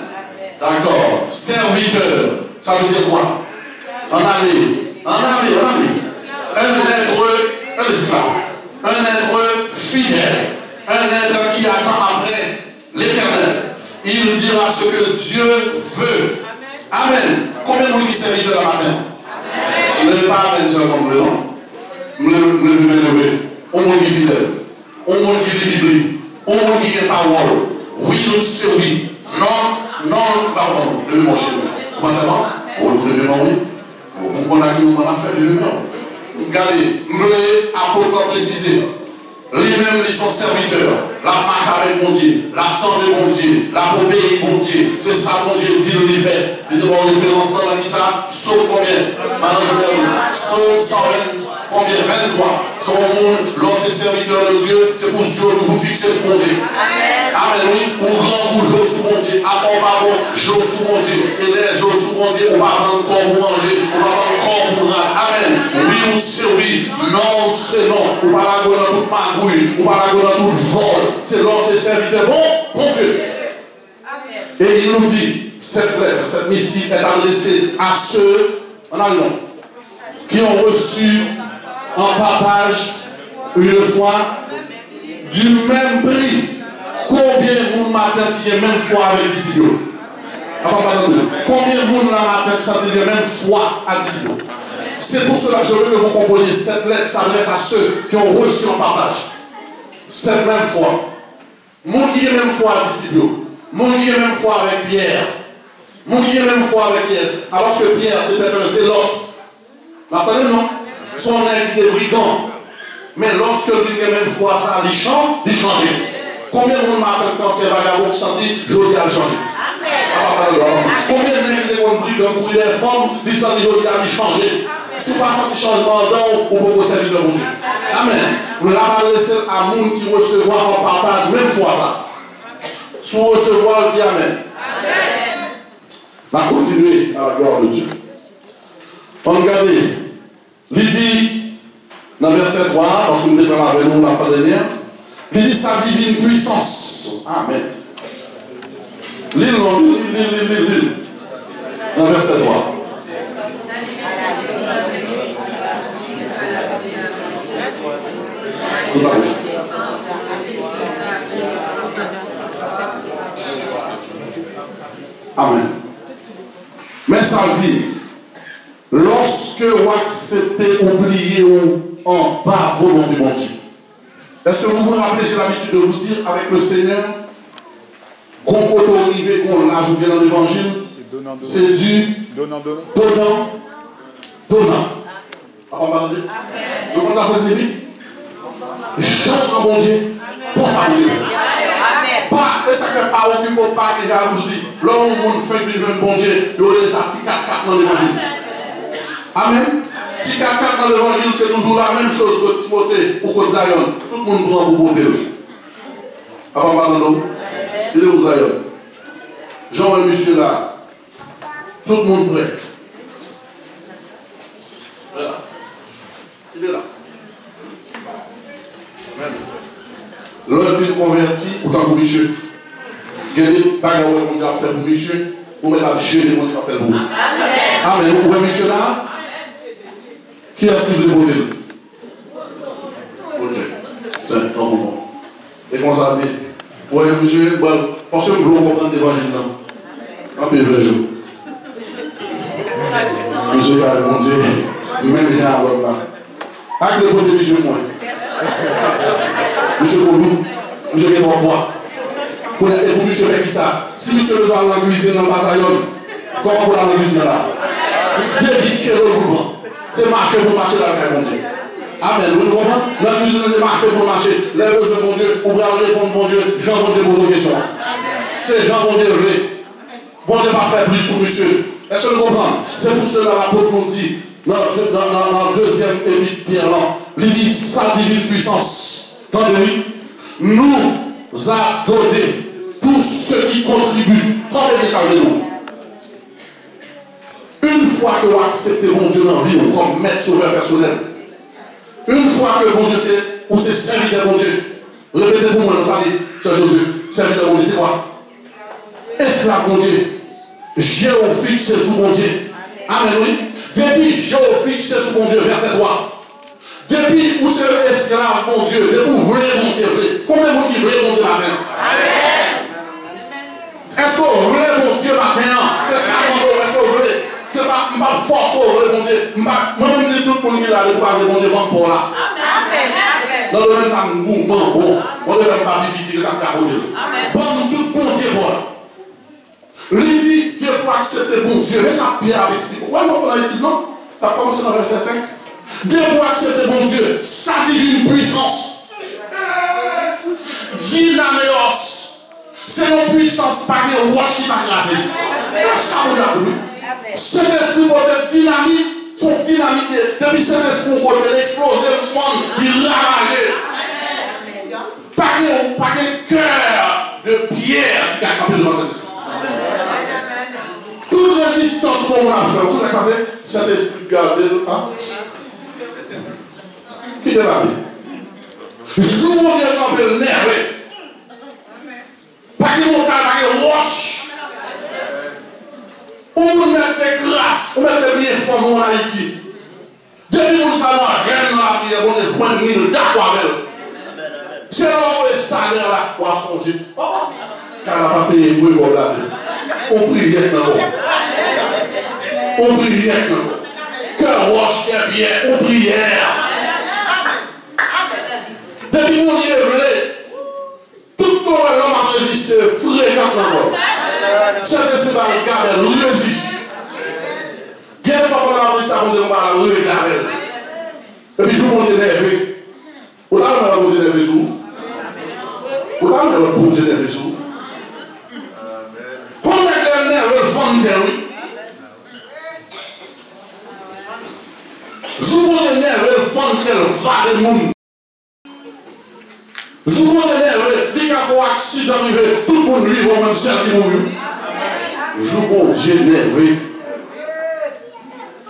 D'accord. Serviteur, ça veut dire quoi? En aller. Un être fidèle. Un être qui attend après l'Éternel. Il dira ce que Dieu veut. Amen. Combien de monde qui servit de la matin? Ne levez pas amen, Dieu comme le nom. Me lever. On monde qui est fidèle. On monde qui lit la Bible. On monde qui est parole. Oui, nous c'est oui. Non, pardon. Levez mon chez vous. Comment ça va? Vous levez mon oui. Vous comprenez que vous m'en avez fait, levez mon. Regardez, nous voulons apôtre préciser. Lui-même, ils sont serviteurs. La marque avec mon Dieu, l'attente de mon Dieu, la obéir mon Dieu. C'est ça, mon Dieu, dit l'univers. Il dit, on fait ensemble avec ça. Sauf combien? Madame, sauf 120. Combien? 23. Son monde, lorsque c'est serviteur de Dieu, c'est pour Dieu toujours fixer sur mon Dieu. Amen. Oui. Pour grand ou jour sous mon Dieu. Avant pardon, jour sous mon Dieu. Et les jours sous mon Dieu, on va rendre corps pour manger. On va rendre corps pour rendre. Amen. Oui ou c'est oui. Non, c'est non. On va la donner dans toute magouille. On va la donner dans toute vol. C'est lorsque c'est serviteur. Bon Dieu. Et il nous dit, cette lettre, cette missive est adressée à ceux, en allemand, qui ont reçu en partage une foi du même prix. Combien de monde matin qui est même foi avec disciples? Combien de monde la matin qui sont de même foi à disciples? C'est pour cela que je veux que vous compreniez. Cette lettre s'adresse à ceux qui ont reçu en partage cette même foi. Monde qui est même foi à disciples. Monde qui est même foi avec Pierre. Monde qui est même foi avec Pierre. Alors que Pierre c'était un zélote. M'attendez non? Son invité brigand. Mais lorsque lui a même foi, ça a change. Combien de monde m'attend quand c'est vagabond qui dit, je vais le changer? Combien de monde qui ont pris d'un bruit des formes, qui dit, je vais changer? Si vous passez ce changement d'ordre, on peut servir de mon Dieu. Amen. Nous l'avons laissé à monde qui recevoir en partage, même foi ça. Sous recevoir, dit Amen. Amen. On va continuer à la gloire de Dieu. On regarde. Il dit, dans le verset 3, parce que nous déclarons avec nous la fin dernière, il dit sa divine puissance. Amen. L'île. Dans le verset 3. Tout à fait. Amen. Mais ça dit, lorsque vous acceptez oublier ou en bas volonté de mon Dieu. Est-ce que vous vous rappelez, j'ai l'habitude de vous dire avec le Seigneur, qu'on peut arriver, qu'on l'ajoute bien dans l'évangile, c'est du donnant. On va dire. Donc ça c'est dit. J'aime mon Dieu pour ça mon Dieu. Pas, et ça ne fait pas occupé pas de jalousie. L'homme fait du jeune bon Dieu, il y a ça petit 4 dans l'évangile. Amen. Petit 4 dans l'évangile, c'est toujours la même chose que Timothée ou que Zion. Tout le monde prend pour monter. Avant, il est où Zion? Jean et monsieur là. Tout le monde prêt. Voilà. Il est là. L'autre ville converti, autant pour monsieur. Il y a des bagages qu'on a fait pour monsieur. On met la gérer qu'on a fait pour vous. Amen. Vous voyez monsieur là? Qui a suivi le modèle? Ok. C'est un bon. Et qu'on s'en dit. Oui, monsieur, bon, parce que vous comprenez l'évangile là. Un peu vrai jour. Monsieur a répondu, même rien à voir là. Avec le côté monsieur, moi. Monsieur Koulou, monsieur qui est bon bois. Pour monsieur fait qui ça? Si monsieur doit aller en cuisine dans le Basayon, comment vous allez en cuisine là? Dieu dit que c'est le gouvernement. C'est marché pour marcher dans le monde. Amen. Vous comprenez? La cuisine est marquée pour marcher. Les besoins, mon Dieu, pour répondre, mon Dieu, Jean, mon Dieu, pose aux questions. C'est Jean, mon Dieu, bon Dieu, pas faire plus pour monsieur. Est-ce que vous comprenez? C'est pour cela l'apôtre nous dit, dans le deuxième épître Pierre, il dit sa divine puissance. Entendez-vous? Nous a donné tout ce qui contribue. Entendez ça de nous. Une fois que vous acceptez mon Dieu dans la vie comme maître sauveur personnel, une fois que mon Dieu c'est serviteur de mon Dieu, répétez-vous moi dans sa vie, c'est Josué, serviteur de mon Dieu, c'est quoi? Esclave mon Dieu, géophique c'est sous mon Dieu. Amen, oui. Depuis géophique c'est sous mon Dieu, verset 3. Depuis où c'est esclave mon Dieu, depuis où vrai mon Dieu, vrai. Combien vous dites vrai mon Dieu matin? Amen. Est-ce que vrai mon Dieu matin? C'est ça mon Dieu, est-ce que vrai? C'est pas ma force au vrai mon Dieu. Moi-même dis tout le monde qui l'a parlé mon Dieu, bon pour là. Amen. Dans le même ça mouvement, bon. On ne devrait pas vivre que ça me carroge. Bon, tout bon Dieu pour là. Il dit, Dieu peut accepter bon Dieu. Mais ça, Pierre explique. Ouais, on a dit non. Tu as commencé dans le verset 5. Dieu peut accepter bon Dieu. Sa divine puissance. Dynaméos. C'est une puissance pas de roche qui va craser. Ça, on a vu. Cet esprit côté dynamique, son dynamique, depuis cet esprit côté l'exploser, le monde, il ravager. Pas de cœur de pierre qui a campé devant cet esprit. Toute résistance qu'on a fait, vous avez passé, cet esprit gardé, hein? Qui est là? Jour où on est campé le nerf, pas de montagne, pas de roche. On met des grâces, on met des liens formes en Haïti. Depuis que nous savons rien dans la prière, on est point de mille d'accord avec eux. C'est là où les salaires là, on a songé. Car on n'a pas payé pour le là. On prie rien dans le on prie rien dans le cœur roche, cœur bien, on prie rien. Depuis qu'on y est venu, tout le monde a résisté fréquemment. Cet esprit va regarder, il résiste. Bien de fois qu'on a appris ça, on va le regarder. Et puis, je vous montre énervé. Vous l'avez pas montré énervé jour. Vous l'avez pas montré énervé jour. Quand on a l'énervé, le vent oui. Je vous montre énervé, le vent le va des monde. Je vous montre énervé, dès qu'il y a un accident arrivé, tout le monde livre au même seul qui mourut. Je bon Dieu énervé.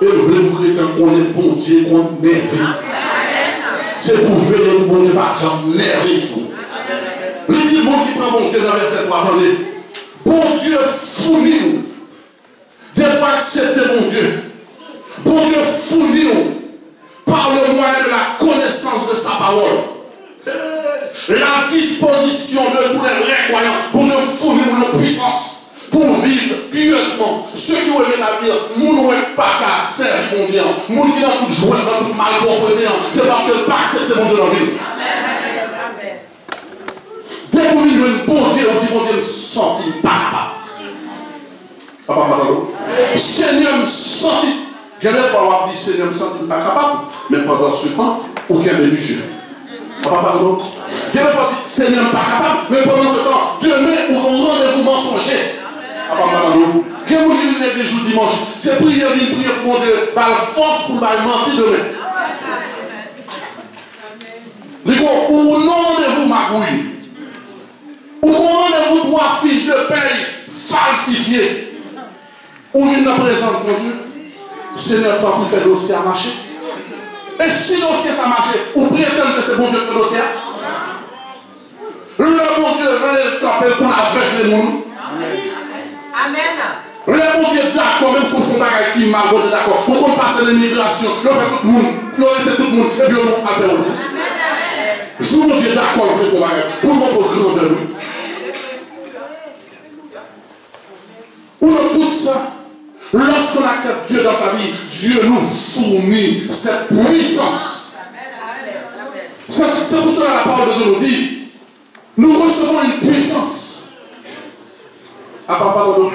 Et le vrai chrétien qu'on est bon Dieu, qu'on est énervé. C'est pour veiller le bon Dieu par exemple énervé. Il dit le monde qui prend bon Dieu dans le verset 3, attendez. Bon Dieu fournit-nous. Des fois accepter bon Dieu. Bon Dieu fournit-nous par le moyen de la connaissance de sa parole. La disposition de tous les vrais croyants. Bon Dieu fournit-nous nos puissances. Pour vivre pieusement, ceux qui ont aimé la vie, nous n'avons pas qu'à servir mon Dieu. Nous qui n'avons tout joué dans tout mal bon côté, c'est parce que pas accepter mon Dieu dans la vie. Dès que vous vivez un bon Dieu, on dit mon Dieu, senti pas capable. Papa, madame, Seigneur me senti. Je n'ai pas dit Seigneur me senti pas capable, mais pendant ce temps, aucun de monsieur. Papa, pardon. Je n'ai pas dit Seigneur pas capable, mais pendant ce temps, demain, ou qu'on rendez-vous mensonger. Papa, madame, que vous dites les jours dimanche, c'est prière, une prière pour mon Dieu, par la force pour mentir demain. Ou non rendez-vous magouille. Ou rendez-vous 3 fiches de paye falsifié. Ou une présence de Dieu. Seigneur, toi, pour faire le dossier à marcher. Et si le dossier ça marche, ou prétendre que c'est bon Dieu que le dossier. Le bon Dieu veut camper pour avec les mondes. Amen. Le bon Dieu d'accord, même si on fait un qui mal, bon Dieu d'accord. On peut passer l'immigration, on fait tout le monde, on fait tout le monde, et puis on va faire. Je vous dis d'accord, pour le faire pour mon grand de lui. On a tout ça. Lorsqu'on accepte Dieu dans sa vie, Dieu nous fournit cette puissance. C'est pour cela que la parole de Dieu nous dit, nous recevons une puissance. Ah, pardon.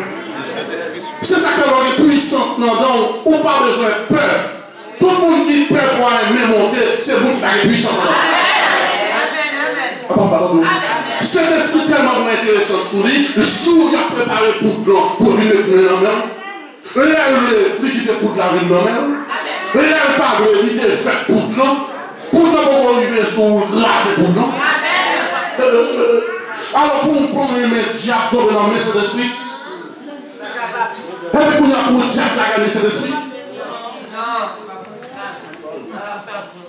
C'est ça que l'on est puissance, non, donc on n'a pas besoin de peur. Tout le monde qui peur pour aller monter, c'est vous qui avez puissance. Ah, pardon. Cet esprit tellement intéressant sous lui, le jour où il a préparé pour venir dans l'homme. L'équipe est pour la vie de l'homme. L'air pas de l'idée faite pour l'homme. Pour l'homme, on va arriver sur raser pour l'homme. Alors, pour nous prendre un diable dans le cet esprit, et puis, on a pour le diable à gagner cet esprit.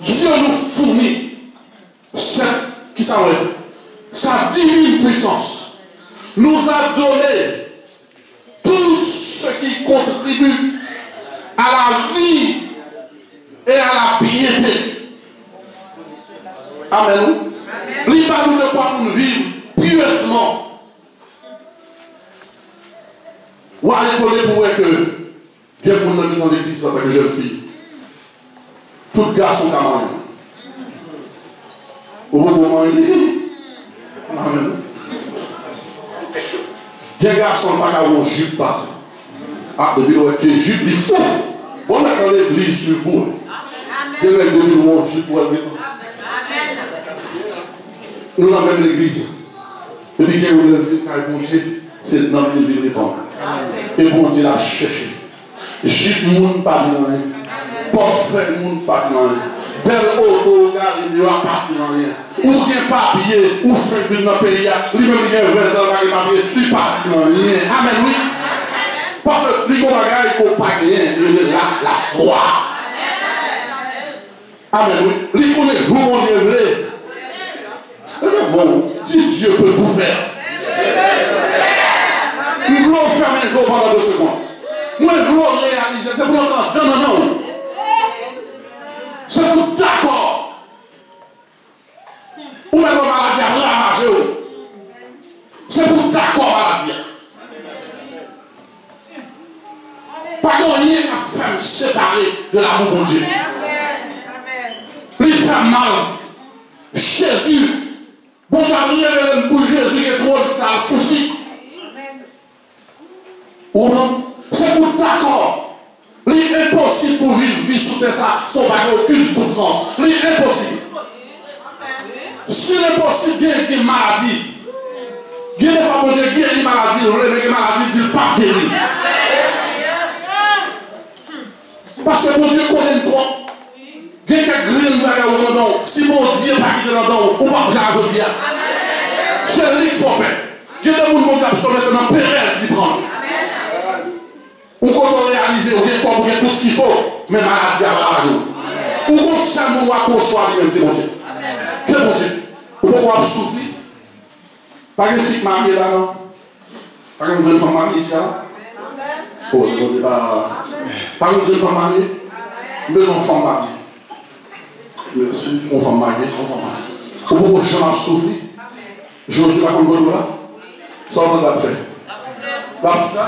Dieu nous fournit sa divine puissance. Nous a donné tout ce qui contribue à la vie et à la piété. Amen. Il va nous de quoi nous vivre pieusement. Ou aller coller pour voir que il y a des gens qui dans l'église en tant que jeune fille. Tout garçon comme moi. Au moment où il dit amen. Il y a des garçons qui n'ont pas de jupe passée. Ah, depuis que les jupes, il faut. On a dans l'église sur vous. Il y a des gens qui ont jupe pour elle. Nous avons même l'église. Depuis que vous avez vu bon Dieu, c'est dans le vie répondre. Et bon Dieu l'a cherché. Jupe, monde pas dans rien. Portefeuille, monde pas dans rien. Belle auto, il n'y a pas dans rien. Ou bien papier, ou fait dans le pays, lui-même il y a un verre dans le papier, il pas dans rien. Amen, oui. Parce que les bagages, il ne faut pas gagner la foi. Amen, oui. Les connaît où on est vrai. Bon, si Dieu peut tout faire. Nous voulons fermer le gros pendant 2 secondes. Moi, je veux réaliser. C'est pour l'entendre. Non. C'est pour d'accord. Ou même la maladie à ravager. C'est pour d'accord maladie. Pas rien à faire séparer de l'amour de Dieu. Il fait mal. Jésus, bon Dieu, rien pour Jésus qui est trop de ça, souci. C'est pour d'accord. Il est impossible pour vivre sous ça, sans avoir aucune souffrance. Il est impossible. S'il est possible, il y a des maladies. Il y a des fois, il y a des maladies, mais des maladies qui ne sont pas guéries. Parce que mon Dieu connaît le droit. Il y a des green dans le don. Si mon Dieu n'a pas quitté le don, on va pas le dire. C'est lui qui faut faire. Il y a des gens qui ont absorbé dans Pérez qui prend. On peut réaliser, on vient pour tout ce qu'il faut, mais maladie à rage. On peut seulement avoir choix de même, mon Dieu. Que mon Dieu. On peut avoir souffrir. Pas de fille mariée là, non? Pas de femme mariée ici, là? Oh, on ne pas. Pas de femme mariée? Deux enfants mariés. Merci, on va marier, on peut jamais souffrir. Josué va comme bon là. Ça on va faire. Pas ça?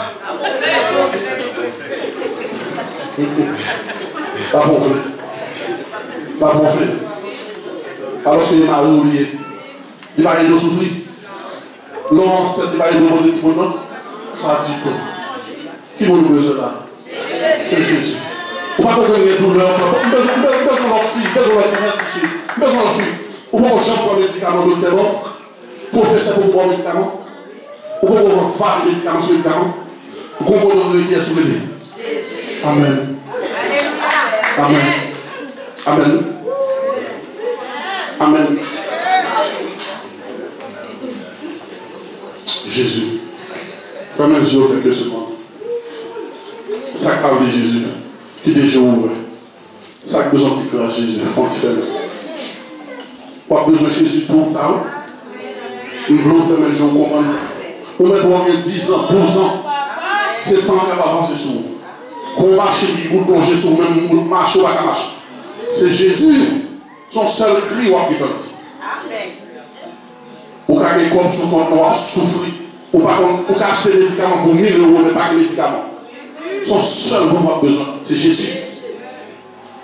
Pas bon fait. Pas bon fait. Alors qu'il m'a oublié. Il va y souffrir. Laurence, il va y demander des petits bonhommes. Qui m'a besoin là? C'est Jésus. On ne peut pas comprendre les douleurs. On a besoin de leur fille, besoin de fille. On peut prendre un médicament docteur, professeur pour prendre un médicament. On peut prendre faire des médicaments sur les médicaments. On peut prendre des médicaments sur les médicaments. Amen. Amen. Amen. Amen. Jésus. Fermez les yeux quelques secondes. Ça parle de Jésus, qui est déjà ouvert. Ça a besoin de cœur Jésus, faut fermer. Pas besoin de Jésus tout le temps. Nous voulons faire mes gens comprendre ça. On met pour 10 ans, 12 ans. C'est temps qu'on va avancer sur vous. Qu'on marche et qu'on plonge sur même marche ou pas marcher. C'est Jésus, son seul cri ou qui dit. Ou qu'à des corps sous compte noir souffrir. Ou qu'à acheter des médicaments pour 1000 euros, mais pas de médicaments. Son seul dont on a besoin, c'est Jésus.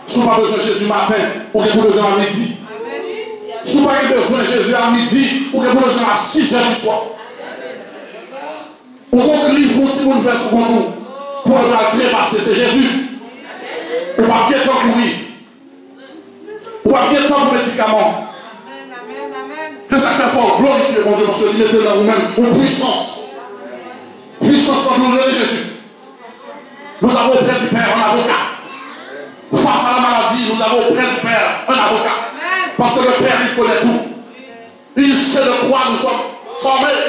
Si vous n'avez pas besoin de Jésus matin, ou que vous avez besoin à midi. Si vous n'avez pas besoin de Jésus à midi, ou que vous avez besoin à 6 heures du soir. Ou qu'on livre mon petit monde faire ce qu'on nous. Pour le trépasser, c'est Jésus. Ou pas bien temps pour lui. Ou pas bien temps pour médicaments. Que ça fait fort, glorifier mon Dieu, parce que il était dans vous-même, en puissance. Puissance en nous, Jésus. Nous avons auprès du Père un avocat. Face à la maladie, nous avons auprès du Père un avocat. Parce que le Père, il connaît tout. Il sait de quoi nous sommes formés.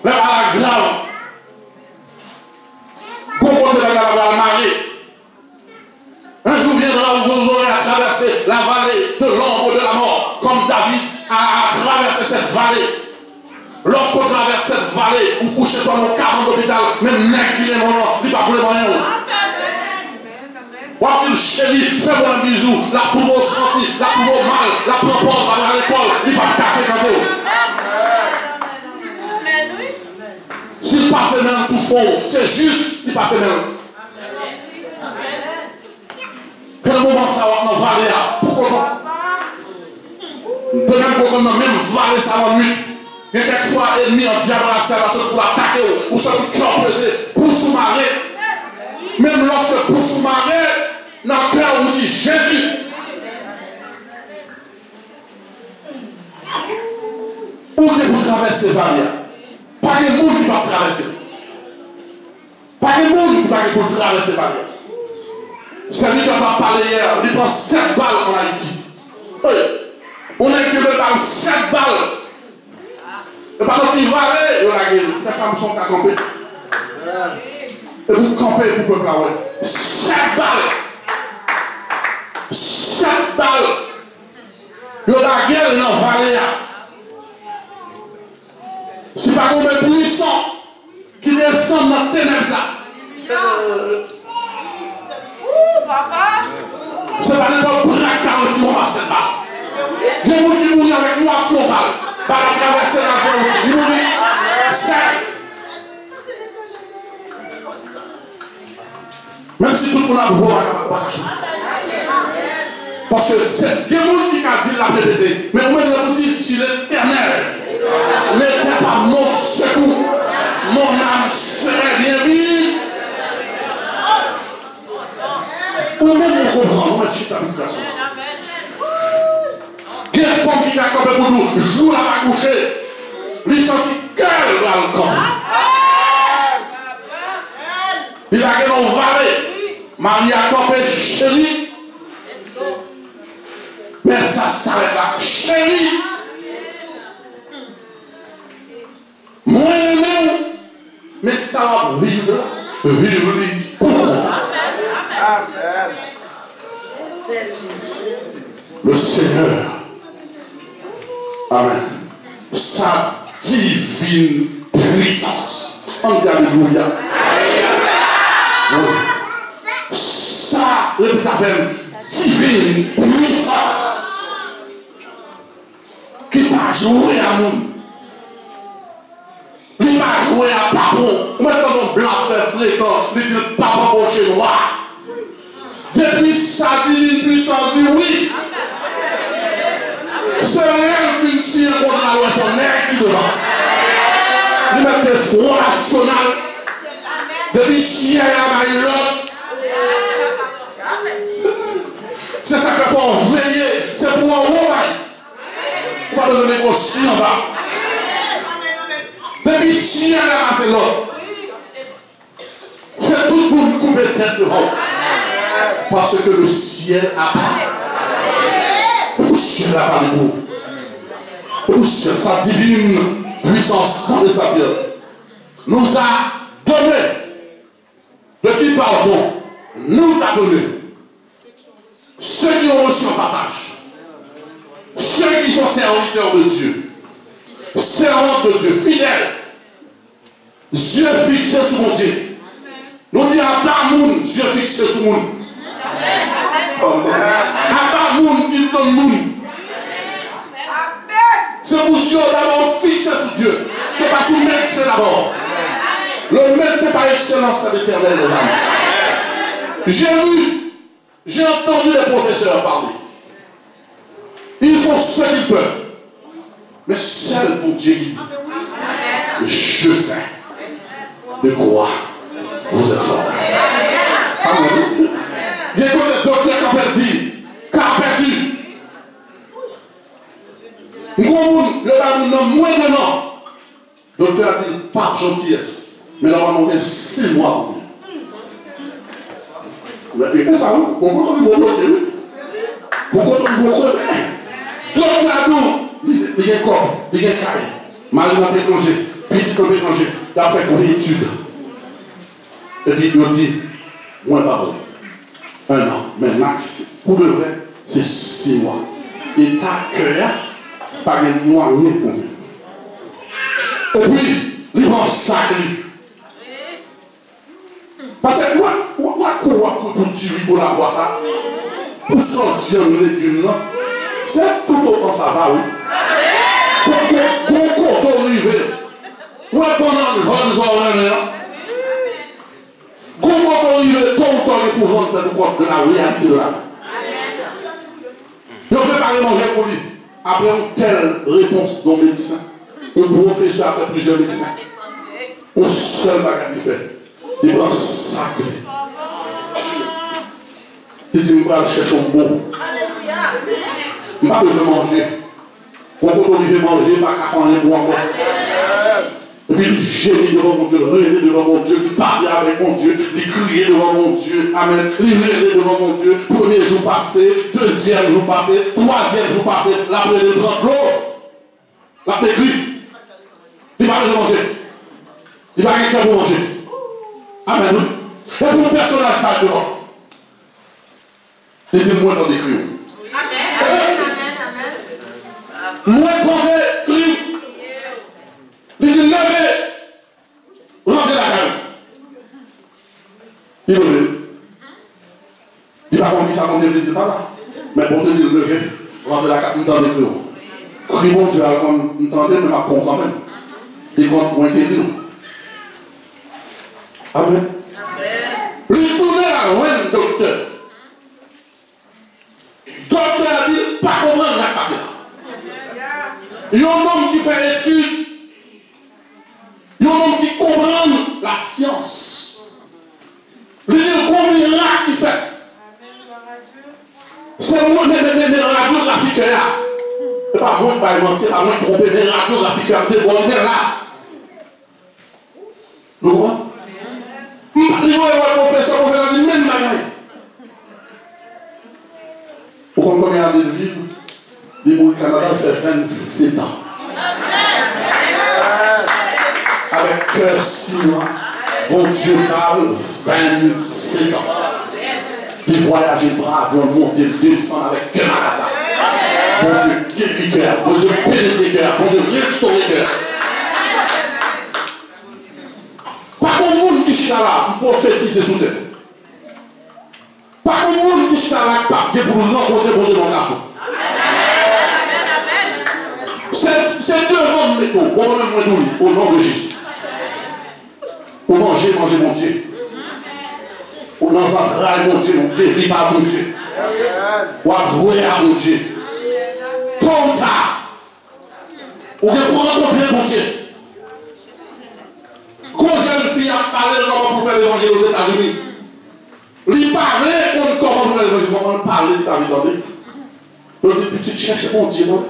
Mais à la grave, comportez la marée. Un jour viendra où vous aurez à traverser la vallée de l'ombre de la mort, comme David a traversé cette vallée. Lorsqu'on traverse cette vallée, vous couchez sur mon cabane d'hôpital, même mec qui est mon nom, il ne va pas pour les moyens. Voiture chérie, fais-moi un bisou, la pour vos sentis, la pour vos mal, la propose à l'école, il va café quand vous. S'il passe même sous fond, c'est juste, il passe même. Quel moment ça va dans la vallée? Pourquoi de même qu'on a même vallée ça en nuit. Il y a quelquefois ennemi en diable à la servation pour attaquer ou sortir cœur pesé, pour sous-marrer. Même lorsque pour sous-marrer, dans le cœur vous dit Jésus. Où que vous traversez la vallée? Pas de monde qui va traverser. Pas de monde qui va traverser la vallée. C'est lui qui va parler hier, il prend 7 balles en Haïti. Oui. On a été par 7 balles. Et par contre, il va aller, il va la gueule. C'est Samson qui a campé. Et vous campez pour le peuple là, ouais. 7 balles. 7 balles. Il va la gueule dans la vallée. C'est pas comme un puissant qui descend dans le ténèbres. C'est pas n'importe quoi qui va passer là. Il y a des gens qui mourent avec moi à balle. Par la traverser la voie, il mourit. Même si tout le monde a besoin de parce que c'est des gens qui ont dit la vérité. Mais moi, je vous dis, sur l'éternel, n'était pas mon secours. Mon âme serait bien mise. Ou même vous comprendre, moi, je suis habituation. Il y a une femme qui a campé pour nous, jour à ma coucher. Il sentit qu'elle va le camp. Il a gagné en vallée. Marie a campé chérie. Mais ça s'arrête là. Chérie. Moi, mais ça va vivre. Vivre pour moi. Le Seigneur. Amen. Sa divine puissance. On dit Alléluia. Oui. Sa, répète avec divine puissance. Qui va jouer à nous. Qui va jouer à pardon. Maintenant, on blanc fait fléquant. Il dit papa rocher noir. Depuis sa divine puissance dit oui. C'est elle qui tire contre la loi, son air qui devant. Il met des froids nationaux. Depuis ciel à l'autre. C'est ça qu'il faut veiller. C'est pour un roi. Pas besoin de négocier en bas. Depuis ciel à l'autre. C'est tout le monde couper tête devant. Parce que le ciel a parlé. Le ciel a parlé pour vous. Le ciel, sa divine puissance dans les sapiens, nous a donné, de qui pardon, nous a donné, ceux qui ont reçu en partage, ceux qui sont serviteurs de Dieu, servants de Dieu, fidèles, yeux fixés sur mon Dieu. Nous disons à part moun, yeux fixés sur moun. À part moun, il donne moun. C'est pour Dieu d'abord fixé sur Dieu. C'est pas sous maître, d'abord. Le maître, c'est pas excellence, c'est l'éternel des âmes. J'ai entendu les professeurs parler. Ils font ce qu'ils peuvent. Mais seul mon Dieu dit, je sais de quoi vous êtes fort. Amen. Il y a des docteurs qui ont perdu. Le moins de nom. Docteur a dit, par gentillesse. Mais là, on a 6 mois. Mais ça, pourquoi on va bloquer? Pourquoi on va bloquer? Docteur a dit, il y a un corps, il y a un carré. Marie m'a étranger, petit comme étranger, il a fait une étude. Et puis il dit, moi pardon, 1 an, mais max, pour de vrai, c'est 6 mois. Et ta cœur, pas de moyen pour vous. Et puis, il va sacré. Parce que quoi pour tuer pour la voir ça? Pour sortir de légumes, c'est tout autant ça va, oui. Pour arriver, ouais, pendant le vent, comment arriver, pour vendre compte de la réalité de la vie. Je vais parler manger pour lui. Après une telle réponse d'un médecin, un professeur après plusieurs médecins, un seul bagage il fait. Il prend sacré. Il dit, je vais chercher un mot. Je n'ai pas besoin de manger. On peut arriver à manger, pas qu'à faire un bon encore. Et puis il gémit devant mon Dieu, il rêvait devant mon Dieu, il parlait avec mon Dieu, il criait devant mon Dieu. Amen. Il rêvait devant mon Dieu. Premier jour passé, deuxième jour passé, troisième jour passé, l'après de 30 l'eau. L'après lui. Il va aller manger. Il va rien pour manger. Amen. Et pour un personnage pas devant. Il dit moi dans des cris. Moi tomber, cri. Il dit levez, rentrez la caille. Il levait. Il va pas dire ça comme il dit pas là. Mais pour te dire lever, rentrez la caille, nous t'en décrivons. Cri bon Dieu, nous t'en décrivons, mais ma con quand même. Il compte moins qu'il. Amen. Lui tournait la reine docteur. Docteur a dit, pas comprendre ce qui a passé. Il y a un homme qui fait étude. Il y a un homme qui comprend la science. Il dit, combien de là qui fait. C'est moi, les radiographiques là. Ce n'est pas moi qui vais mentir, c'est pas moi qui tromper les radiographiques là. Nous comprenons? Il y a un professeur qui dit, même bagaille. Pour qu'on connaisse à vivre, le Canada fait 27 ans. Avec cœur sinon, bon Dieu parle 27 ans. Il voyage brave, il monte, il descend avec cœur malade. Bon Dieu guérit cœur, bon Dieu pénétrer cœur, bon Dieu restaurer cœur. Pas comme monde qui chita là, pour prophétiser sous terre. Pas comme monde qui chita là, pour rencontrer bon Dieu dans la foi. C'est devant le métaux, au nom de Jésus. Pour manger mon Dieu. Pour dans entrailles, mon Dieu, on guérit par mon Dieu. Pour adouer à mon Dieu. Tôt ou tard, pour rencontrer mon Dieu. Quand jeune fille a parlé de comment pour faire l'évangile aux États-Unis, il parlait contre comment pour faire l'évangile, comment parler, il parlait d'entendre. Il dit, petite cherche mon Dieu, non?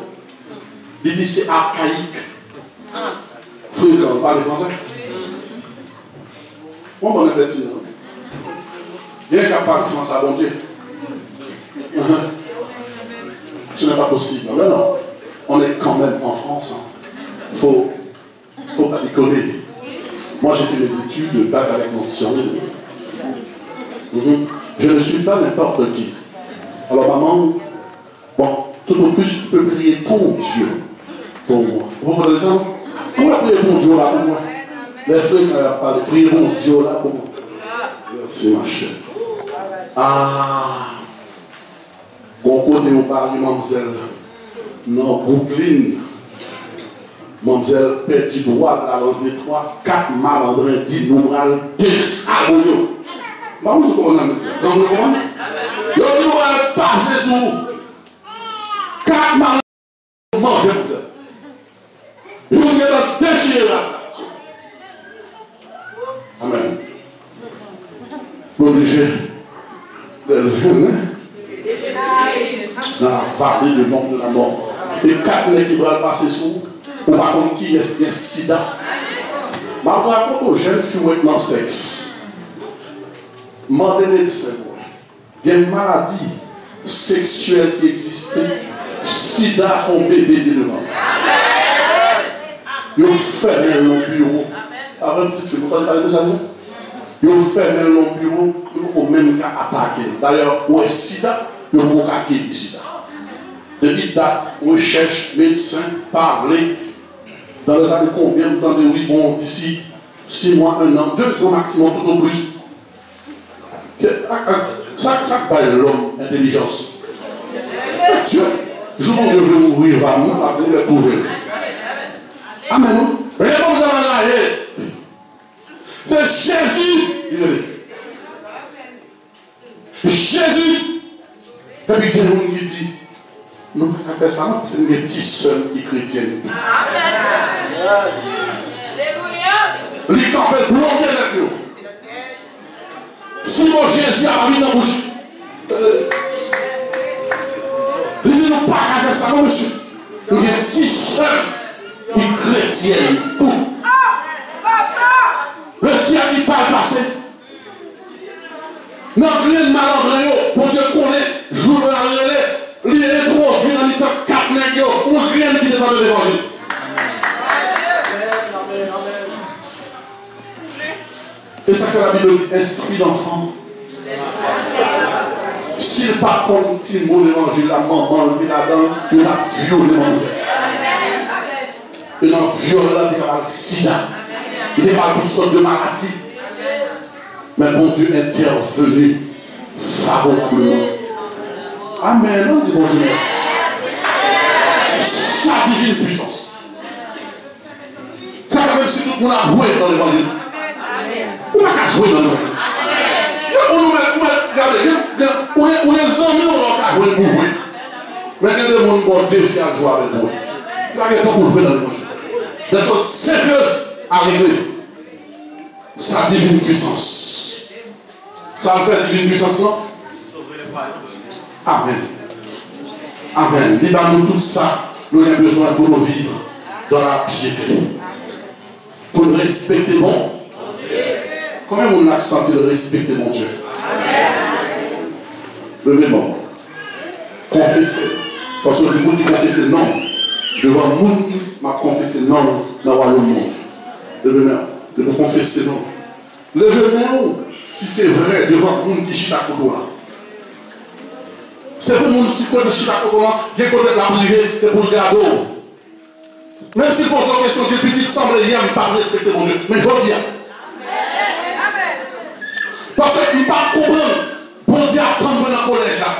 Il dit, c'est archaïque. Frère, quand on parle français. On va le mettre ici. Il y a un capable de français à bon Dieu. Ce n'est pas possible. Mais non, on est quand même en France. Il faut qui connaît. Moi, j'ai fait mes études de bac avec mention. Je ne suis pas n'importe qui. Alors, maman, bon, tout au plus, tu peux prier ton Dieu pour moi. Vous comprenez ça? On va prier mon Dieu là pour moi. Les frères qui parlent, prier mon Dieu là pour moi. Merci, ma chère. Ah, bon côté au Paris, mademoiselle. Non, Brooklyn. Mademoiselle Petit droit, la langue 3, 4 malandrins, 10 numéral, 2 à l'oignon. Maman, tu comprends ça? Donc, vous comprenez? Le numéral passé sur 4 malandrins, manger comme ça. Vous êtes déchiré là. Amen. L'obligé de le jeûner dans la vallée de l'ombre de la mort. Et 4 nègres qui vont passer sous. On va comprendre qui est bien sida. Je raconte aux jeunes filles dans le sexe. Je demande médecin. Il y a une maladie sexuelle qui existe. Sida, son bébé de devant. Ils ferment le bureau. Avant une petite fille, vous parlez de ça? Ils ferment le bureau pour même qu'à attaquer. D'ailleurs, où est Sida, ils vont attaquer le Sida. Depuis date, recherche, médecin, parler. Dans les années combien, vous entendez, oui, bon, d'ici 6 mois, 1 an, 2 ans maximum, tout au plus. Ça va être l'homme, intelligence. Dieu, je m'en veux ouvrir, va nous, va vous trouver. Amen. Regardez comme vous avez là, c'est Jésus. Jésus. Et puis, il y a quelqu'un qui dit, nous ne pouvons pas faire ça, c'est une petite sœur qui est chrétienne. Les campagnes bloquées avec nous. Si mon Jésus a mis dans la bouche, il dit, nous ne pouvons pas faire ça, non, monsieur. Il y a une petite sœur qui est chrétienne. Tout. Le ciel qui parle passé. Dans le malandrin, mon Dieu connaît, jour à relais, il est introduit dans les temps 4 nègres, on rien qui est dans l'évangile. C'est ça que la Bible dit, instruit l'enfant. S'il pas continue l'évangile, la maman qui est là-dedans, il a violé mon Dieu. Il a violé la sida. Il n'est pas toutes sortes de maladies. Mais bon Dieu est intervenu favorablement. Amen. On dit bon Dieu merci. Sa divine puissance. Ça veut dire que si tout le monde a joué dans l'évangile. On n'a qu'à jouer dans l'évangile. On est amis, on a joué pour jouer. Mais il y a des gens qui ont défi à jouer avec vous. Il y a des gens pour jouer dans l'évangile. Des choses sérieuses à régler. Sa divine puissance. Ça va faire divine puissance, non? Amen. Amen. Dis-nous tout ça, nous avons besoin pour nous vivre dans la piété. Pour nous respecter mon Dieu. Comment on a senti de respecter mon Dieu? Levez-moi. Confessez. Parce que le monde qui confesse non. Devant le monde qui m'a confessé non dans le royaume monde. Levez-moi. De vous confesser non. Levez-moi. Si c'est vrai devant le monde qui chita kodo là. C'est pour le monde qui côté chita kodo là, qui est côté de la privée, c'est pour le gado. Même si pour son question, j'ai petit semble hier, je ne pas respecter mon Dieu. Mais je reviens. Parce que je ne peux pas comprendre. Bon Dieu apprendre dans le collège là.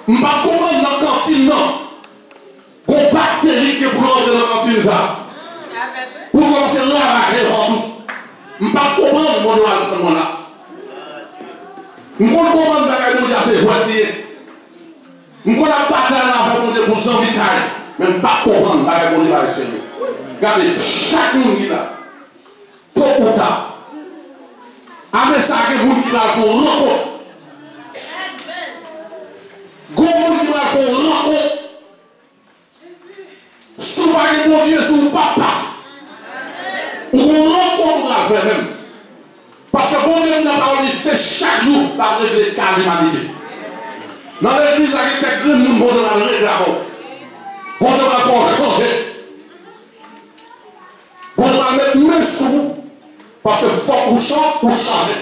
Je ne peux pas comprendre dans la cantine non. Bon bactérie qui est pour rentrer dans la cantine ça. Pour commencer à ravager tout. Je ne peux pas comprendre mon Dieu à ce moment-là. Je ne peux pas comprendre que mon Dieu a ses voitures. Je ne peux pas parler avec mon Dieu pour son vitaille. Mais je ne peux pas comprendre que mon Dieu va essayer. Regardez, chaque monde qui est là, tôt ou tard, avec ça, il y a des gens qui vont faire une rencontre. Il y a des gens qui vont faire une rencontre. Souvent, il y a des gens qui ne sont pas passés. Ou on rencontre à faire même. Parce que bon Dieu n'a pas dit, c'est chaque jour la règle de cas l'humanité. Dans l'église, il y a quelques gens qui vont régler avant. Bon Dieu va faire changer. Bon, on va mettre même sur vous. Parce que faut vous changer.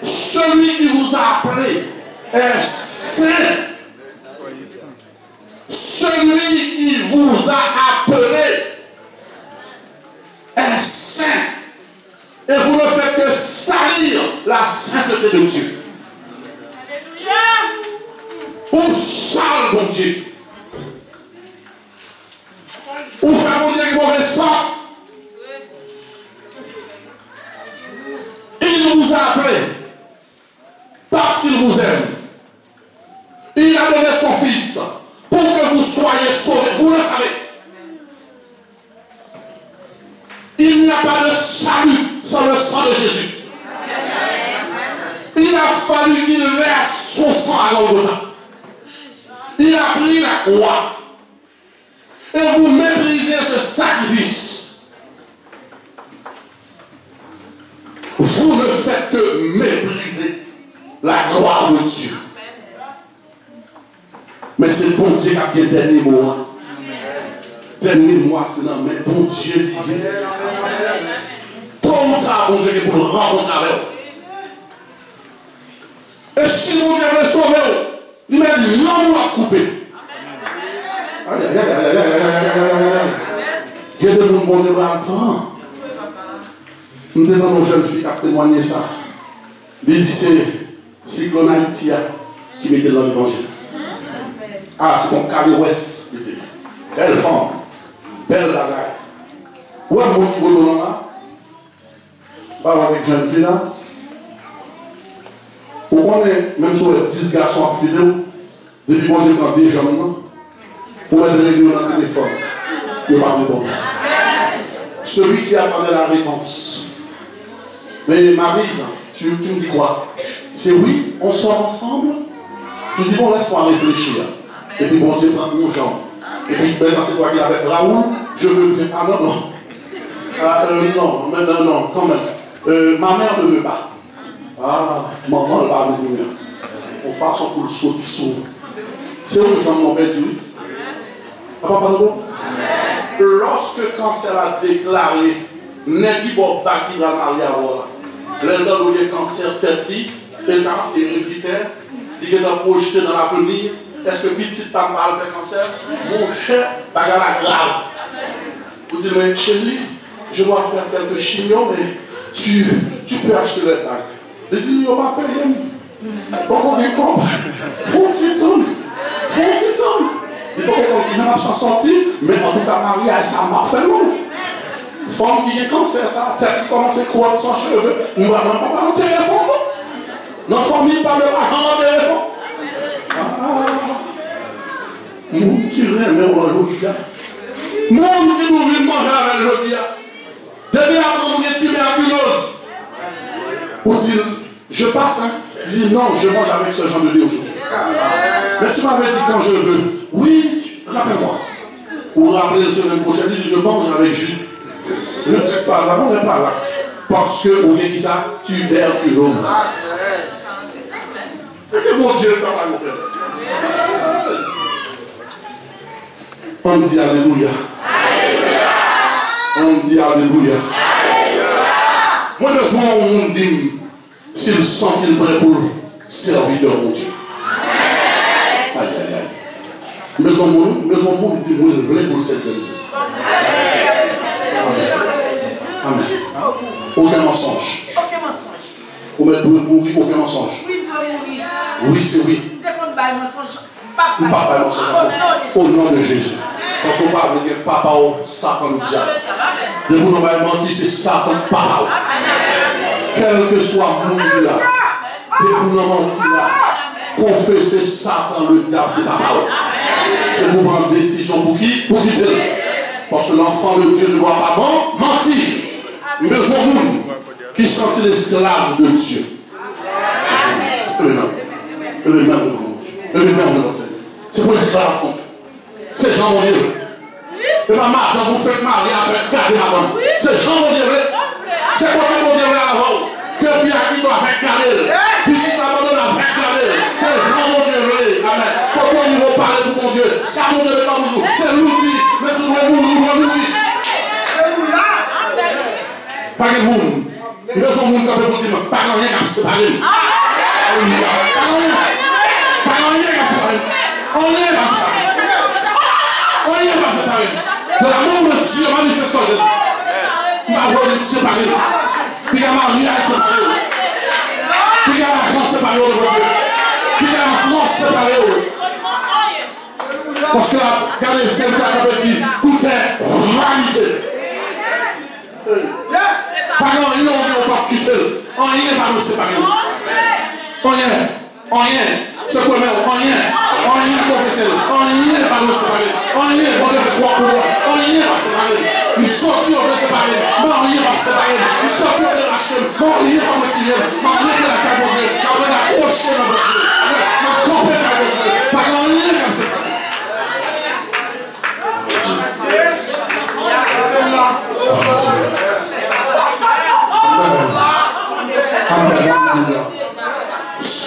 Celui qui vous a appelé est saint. Celui qui vous a appelé est saint. Et vous ne faites que salir la sainteté de Dieu. Ou sale, bon Dieu. Ou faire mon Dieu qui mauvais sang. Il vous a appelé parce qu'il vous aime. Il a donné son Fils pour que vous soyez sauvés. Vous le savez. Il n'y a pas de salut sans le sang de Jésus. Il a fallu qu'il verse son sang à Golgotha. Il a pris la croix. Et vous méprisez ce sacrifice. Vous ne faites que mépriser la gloire de Dieu. Mais c'est bon Dieu qui a bien dernier mot. Dernier mois, c'est dans mais bon Dieu dit. Tôt ou tard, bon Dieu qui pour rencontrer avec vous. Et si mon Dieu veut sauver, il m'a dit non, on va couper. Dieu de mon bon Dieu va attendre. Nous avons une jeune fille qui a témoigné ça. Il dit c'est Cyclone Haïti qui mettait dans l'évangile. Ah, c'est comme Carré Ouest. Belle femme. Belle bagaille. Où est mon qui est là? Pas avec jeune fille là. Pourquoi on est, même si on est 10 garçons à filer, depuis qu'on est dans des jambes, pour mettre les règles dans le téléphone, il n'y a pas de réponse. Celui qui attendait la réponse. Mais Maryse, tu me dis quoi? C'est oui, on sort ensemble. Tu dis bon, laisse-moi réfléchir. Et puis bon Dieu prend mon jambe. Et puis maintenant c'est toi qui l'avais. Raoul, je veux bien. Ah non, non. Non, maintenant non, quand même. Ma mère ne veut pas. Ah, maman elle va venir. On fait son pour le sautisson. C'est où Jean mon père dit? Ah, pardon? Lorsque quand elle a déclaré, n'est-ce qui va marier à voilà. L'un où les cancers tête dit, étant héréditaire, il est projeté dans l'avenir. Est-ce que petit pas mal fait cancer? Mon cher, bagarre grave. Vous dites, mais chérie, je dois faire quelques chignons, mais tu peux acheter les bagues. Il dit, il n'y a pas payé. Pourquoi il comprend? Faut un petit temps. Il faut qu'on ait s'en sortir, mais en tout cas, mariage, ça m'a fait long. Femme qui a cancer, ça, tête qui commence à croître sans cheveux, on ne va pas dans le téléphone. Notre famille parle de l'argent dans le téléphone. Moun qui remet aujourd'hui. Moun qui nous vient manger avec aujourd'hui. Depuis après, on est tuberculose. Pour dire, je passe, hein. Il dit non, je mange avec ce genre de lait aujourd'hui. Mais tu m'avais dit quand je veux. Oui, rappelle-moi. Pour rappeler la semaine prochaine, il dit je mange avec jus. Je ne suis pas là, on n'est pas là. Parce que, vous voyez qui ça? Tuberculose. Et que mon Dieu fait pas mon frère. On dit Alléluia. On dit Alléluia. Moi, je besoin au monde digne s'il sent-il prêt pour servir mon Dieu. Aïe, aïe, aïe. Besoin de monde dit moi, je voulais pour le servir de Dieu. Amen. Aucun mensonge. Vous mettez pour mourir, aucun mensonge. Oui, c'est oui. Pas mensonge. Au nom de Jésus. Parce qu'on parle de papa ou Satan ou diable. De vous n'avez pas menti, c'est Satan papa. Quel que soit mon Dieu là, de vous n'avez menti là, confessez Satan le diable, c'est papa. C'est pour prendre une décision pour qui? Pour quitter. Parce que l'enfant de Dieu ne doit pas mentir. Mais au monde qui sont l'esclave de Dieu. C'est pour l'esclave contre. C'est Jean mon Dieu. Et ma mère, vous faites marier avec garder avant. C'est Jean mon Dieu. C'est quoi mon Dieu avant? Que fille à qui doit faire garder. Puis qui s'abandonne à faire garder. C'est Jean mon Dieu. Amen. Pourquoi nous allons parler pour mon Dieu? Ça mon Dieu n'est pas toujours. C'est l'outil. Mais tu dois mourir. Alléluia. Mais on monde qui pour dire pas rien à séparer. Pas rien à séparer. On est pas séparer. On est pas séparer. De l'amour de Dieu manifestant Jésus. Ma voix est séparée. Puis il y a Marie à séparer. Puis il y a la France séparée de Dieu. Puis il y a la France séparée. Parce que regardez, c'est un petit tout est réalité. Par contre, ils n'ont pas quitté. On n'y est pas séparé. On y est. Ce qu'on met, on y est. On y est professeur. On y est pas séparé. On y est, on fait trois pour moi. On y est pas séparé. Ils sortent, on fait séparer. Mais on y est pas séparé. Ils sortent, on fait racheter. Mais on y est pas retiré. Mais on est la capote. On est accroché dans votre Dieu. On complète la capote. Par contre, on y est pas séparé.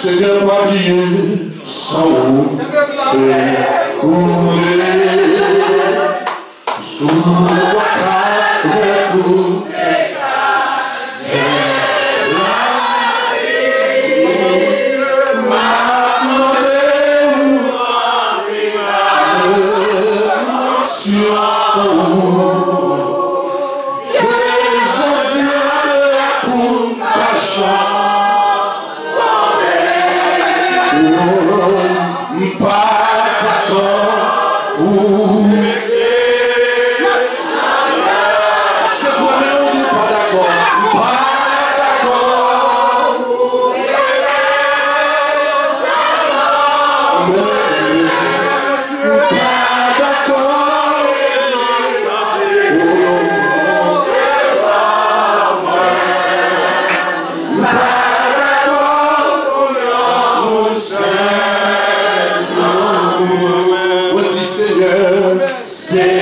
Seigneur, pas oublier sans eau et couler sous le wakar vers vous. Seigneur,